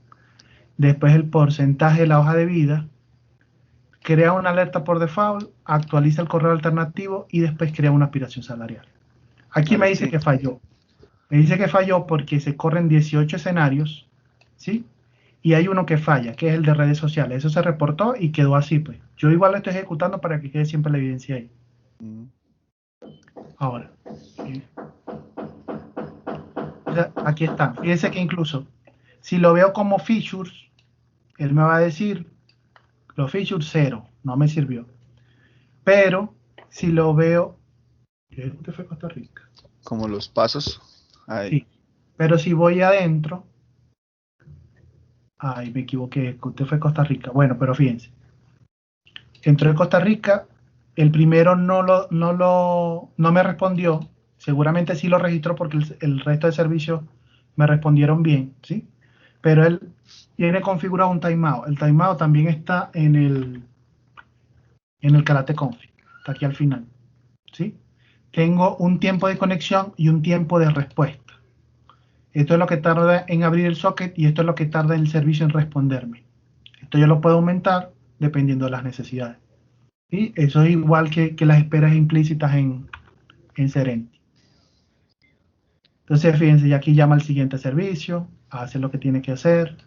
después el porcentaje de la hoja de vida, crea una alerta por default, actualiza el correo alternativo y después crea una aspiración salarial. Aquí me dice que falló. Me dice que falló porque se corren 18 escenarios, ¿sí? Y hay uno que falla, que es el de redes sociales. Eso se reportó y quedó así, pues. Yo igual lo estoy ejecutando para que quede siempre la evidencia ahí. Ahora. Aquí está. Fíjense que incluso, si lo veo como features, él me va a decir, los features 0, no me sirvió. Pero, si lo veo... Este fue Costa Rica. Como los pasos. Ahí. Sí. Pero si voy adentro... Ay, me equivoqué, usted fue Costa Rica. Bueno, pero fíjense. Entró en Costa Rica, el primero no me respondió. Seguramente sí lo registró porque el resto de servicios me respondieron bien, ¿sí? Pero él tiene configurado un timeout. El timeout también está en el karate config. Está aquí al final, ¿sí? Tengo un tiempo de conexión y un tiempo de respuesta. Esto es lo que tarda en abrir el socket y esto es lo que tarda el servicio en responderme. Esto yo lo puedo aumentar dependiendo de las necesidades. ¿Sí? Eso es igual que las esperas implícitas en Serenity. Entonces, fíjense, ya aquí llama al siguiente servicio, hace lo que tiene que hacer.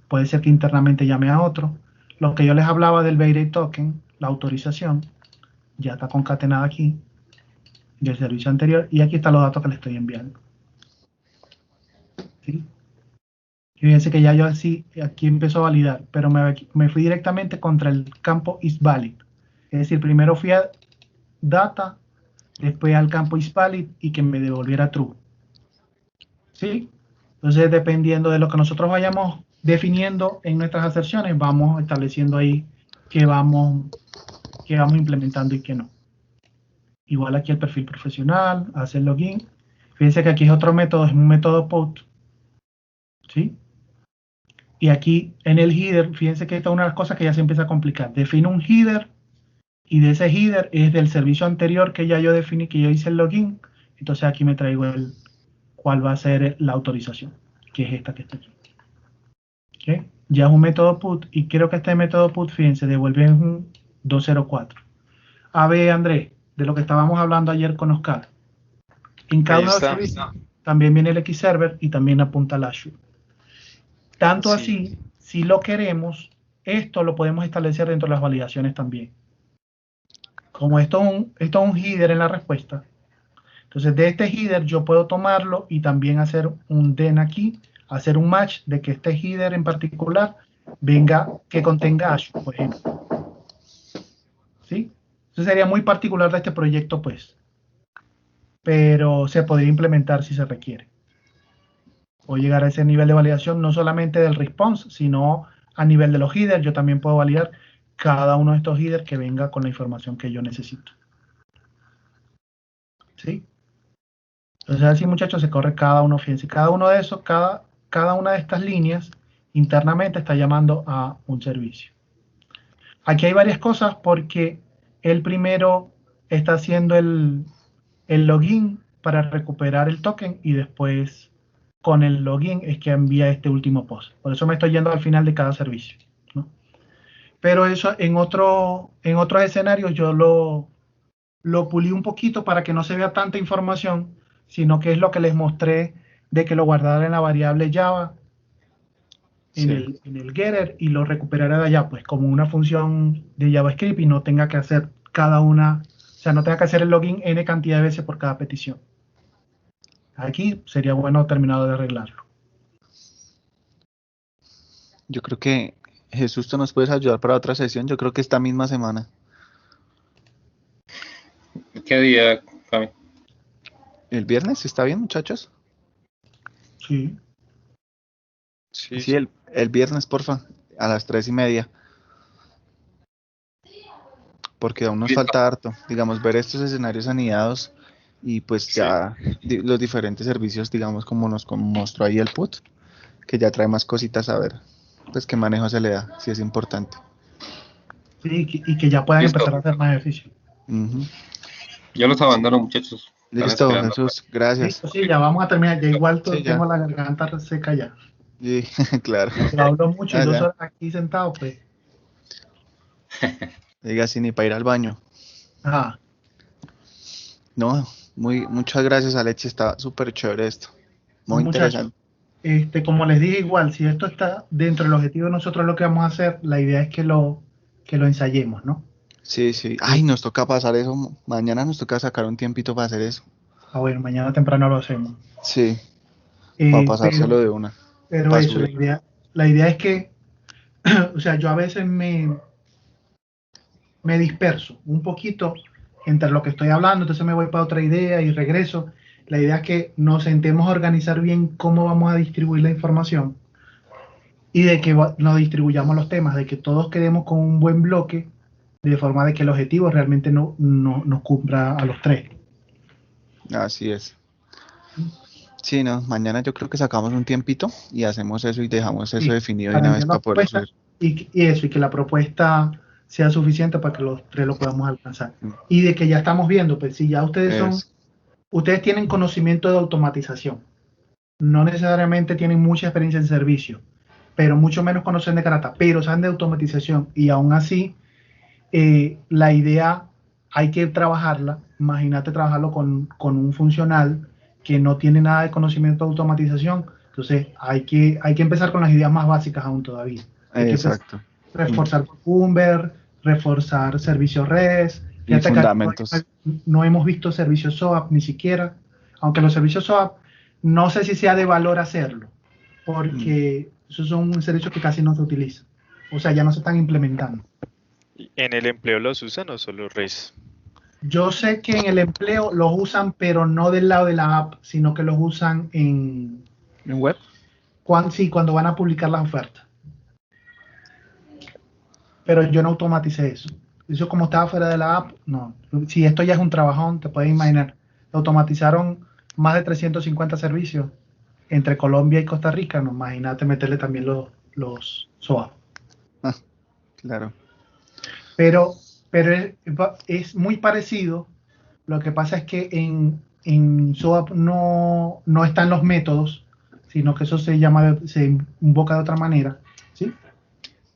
Puede ser que internamente llame a otro. Lo que yo les hablaba del Bayrate Token, la autorización, ya está concatenada aquí, del servicio anterior, y aquí están los datos que le estoy enviando. ¿Sí? Fíjense que ya yo así, aquí empezó a validar, pero me fui directamente contra el campo isValid. Es decir, primero fui a data, después al campo isValid y que me devolviera true. ¿Sí? Entonces, dependiendo de lo que nosotros vayamos definiendo en nuestras aserciones, vamos estableciendo ahí qué vamos implementando y qué no. Igual aquí el perfil profesional, hacer login. Fíjense que aquí es otro método, es un método POUT. ¿Sí? Y aquí en el header, fíjense que esta es una de las cosas que ya se empieza a complicar. Defino un header y de ese header es del servicio anterior que ya yo definí, que yo hice el login. Entonces aquí me traigo cuál va a ser la autorización, que es esta que está aquí. ¿Okay? Ya es un método put y creo que este método put, fíjense, devuelve un 204. A ver, Andrés, de lo que estábamos hablando ayer con Oscar. En cada uno de los servicios también viene el Xserver y también apunta al Azure. Tanto así, si lo queremos, esto lo podemos establecer dentro de las validaciones también. Como esto es un header en la respuesta, entonces de este header yo puedo tomarlo y también hacer un den aquí, hacer un match de que este header en particular que contenga Azure, por ejemplo. ¿Sí? Eso sería muy particular de este proyecto, pues. Pero se podría implementar si se requiere. O llegar a ese nivel de validación, no solamente del response, sino a nivel de los headers. Yo también puedo validar cada uno de estos headers que venga con la información que yo necesito. ¿Sí? Entonces así, muchachos, se corre cada uno. Fíjense, cada uno de esos, cada una de estas líneas internamente está llamando a un servicio. Aquí hay varias cosas porque el primero está haciendo el login para recuperar el token y después con el login es que envía este último post. Por eso me estoy yendo al final de cada servicio, ¿no? Pero eso en otros escenarios yo lo pulí un poquito para que no se vea tanta información, sino que es lo que les mostré de que lo guardara en la variable Java en el getter y lo recuperara de allá, pues como una función de JavaScript y no tenga que hacer no tenga que hacer el login n cantidad de veces por cada petición. Aquí sería bueno terminado de arreglarlo. Yo creo que Jesús, ¿tú nos puedes ayudar para otra sesión? Yo creo que esta misma semana. ¿Qué día, Cami? ¿El viernes? ¿Está bien, muchachos? Sí. Sí, el viernes, porfa, a las 3:30. Porque aún nos falta harto, digamos, ver estos escenarios anidados y pues ya los diferentes servicios, digamos, como nos mostró ahí el PUT, que ya trae más cositas a ver, pues qué manejo se le da, si es importante. Sí, y que ya puedan empezar a hacer más ejercicio. Yo los abandono, muchachos. Listo, Jesús, gracias. Sí, ya vamos a terminar, ya igual tengo la garganta seca ya. Sí, claro. Pero hablo mucho y 2 horas aquí sentado, pues. Diga así, ni para ir al baño. Ajá. No, muchas gracias, Alexi, está súper chévere esto. Muy interesante. Como les dije, igual, si esto está dentro del objetivo de nosotros, lo que vamos a hacer, la idea es que lo ensayemos, ¿no? Sí. Ay, nos toca pasar eso. Mañana nos toca sacar un tiempito para hacer eso. Ah, bueno, mañana temprano lo hacemos. Sí, para pasárselo de una. Pero eso, la idea es que, o sea, yo a veces me disperso un poquito entre lo que estoy hablando, entonces me voy para otra idea y regreso. La idea es que nos sentemos a organizar bien cómo vamos a distribuir la información y de que nos distribuyamos los temas, de que todos quedemos con un buen bloque, de forma de que el objetivo realmente nos cumpla a los tres. Así es. Sí, no, mañana yo creo que sacamos un tiempito y hacemos eso y dejamos eso definido de una vez para poder subir. Y que la propuesta sea suficiente para que los tres lo podamos alcanzar. Y de que ya estamos viendo, pues si ya ustedes tienen conocimiento de automatización, no necesariamente tienen mucha experiencia en servicio, pero mucho menos conocen de Karata, pero saben de automatización y aún así la idea hay que trabajarla. Imagínate trabajarlo con un funcional que no tiene nada de conocimiento de automatización. Entonces hay que empezar con las ideas más básicas aún todavía. Hay que Exacto. reforzar Cucumber, reforzar servicios REST. Y Fíjate que fundamentos. no hemos visto servicios SOAP ni siquiera, aunque los servicios SOAP no sé si sea de valor hacerlo, porque esos son servicios que casi no se utilizan. O sea, ya no se están implementando. ¿En el empleo los usan o solo REST? Yo sé que en el empleo los usan, pero no del lado de la app, sino que los usan ¿En web? sí, cuando van a publicar las ofertas. Pero yo no automaticé eso. Eso como estaba fuera de la app, no. Si esto ya es un trabajón, te puedes imaginar. Automatizaron más de 350 servicios entre Colombia y Costa Rica. No, imagínate meterle también los SOA. Ah, claro. Pero es muy parecido. Lo que pasa es que en SOAP no están los métodos, sino que eso se invoca de otra manera, ¿sí?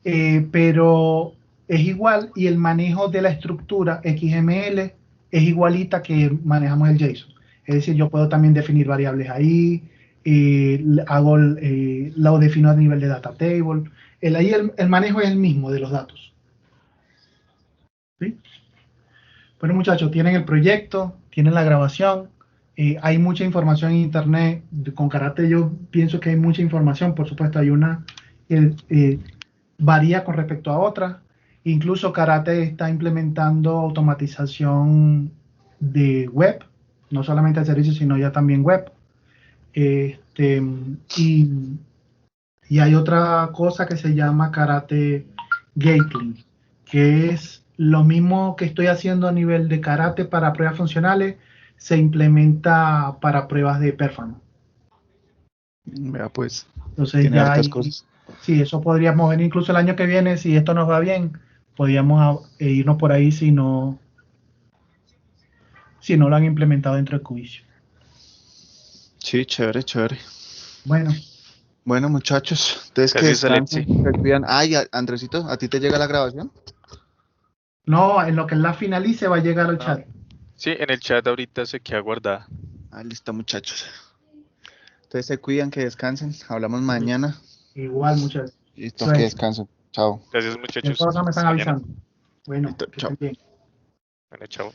Pero es igual y el manejo de la estructura XML es igualita que manejamos el JSON. Es decir, yo puedo también definir variables ahí, lo defino a nivel de data table. Ahí el manejo es el mismo de los datos. ¿Sí? Bueno, muchachos, tienen el proyecto, tienen la grabación, hay mucha información en internet. Con Karate yo pienso que hay mucha información, por supuesto, hay una que varía con respecto a otra. Incluso Karate está implementando automatización de web, no solamente de servicios, sino ya también web. Este, y, y hay otra cosa que se llama Karate Gatling, que es lo mismo que estoy haciendo a nivel de karate para pruebas funcionales, se implementa para pruebas de performance. Vea pues, Entonces tiene ya hartas hay, cosas. sí, eso podríamos ver incluso el año que viene, si esto nos va bien, podríamos irnos por ahí si no lo han implementado dentro de Cubisio. Sí, chévere, chévere. Bueno, Bueno, muchachos, entonces que Gracias, Alexi. descansen, que cuidan. Ay, Andresito, ¿a ti te llega la grabación? no, en lo que la finalice va a llegar al No. chat. Sí, en el chat ahorita se queda guardada. Ah, listo, muchachos. Entonces se cuidan, que descansen. Hablamos mañana. Igual, muchas Listo, que gracias. descansen. Chao. Gracias, De muchachos. cosas me están Hasta mañana. avisando. Bueno, Listo, que chao. estén bien. Bueno, chao.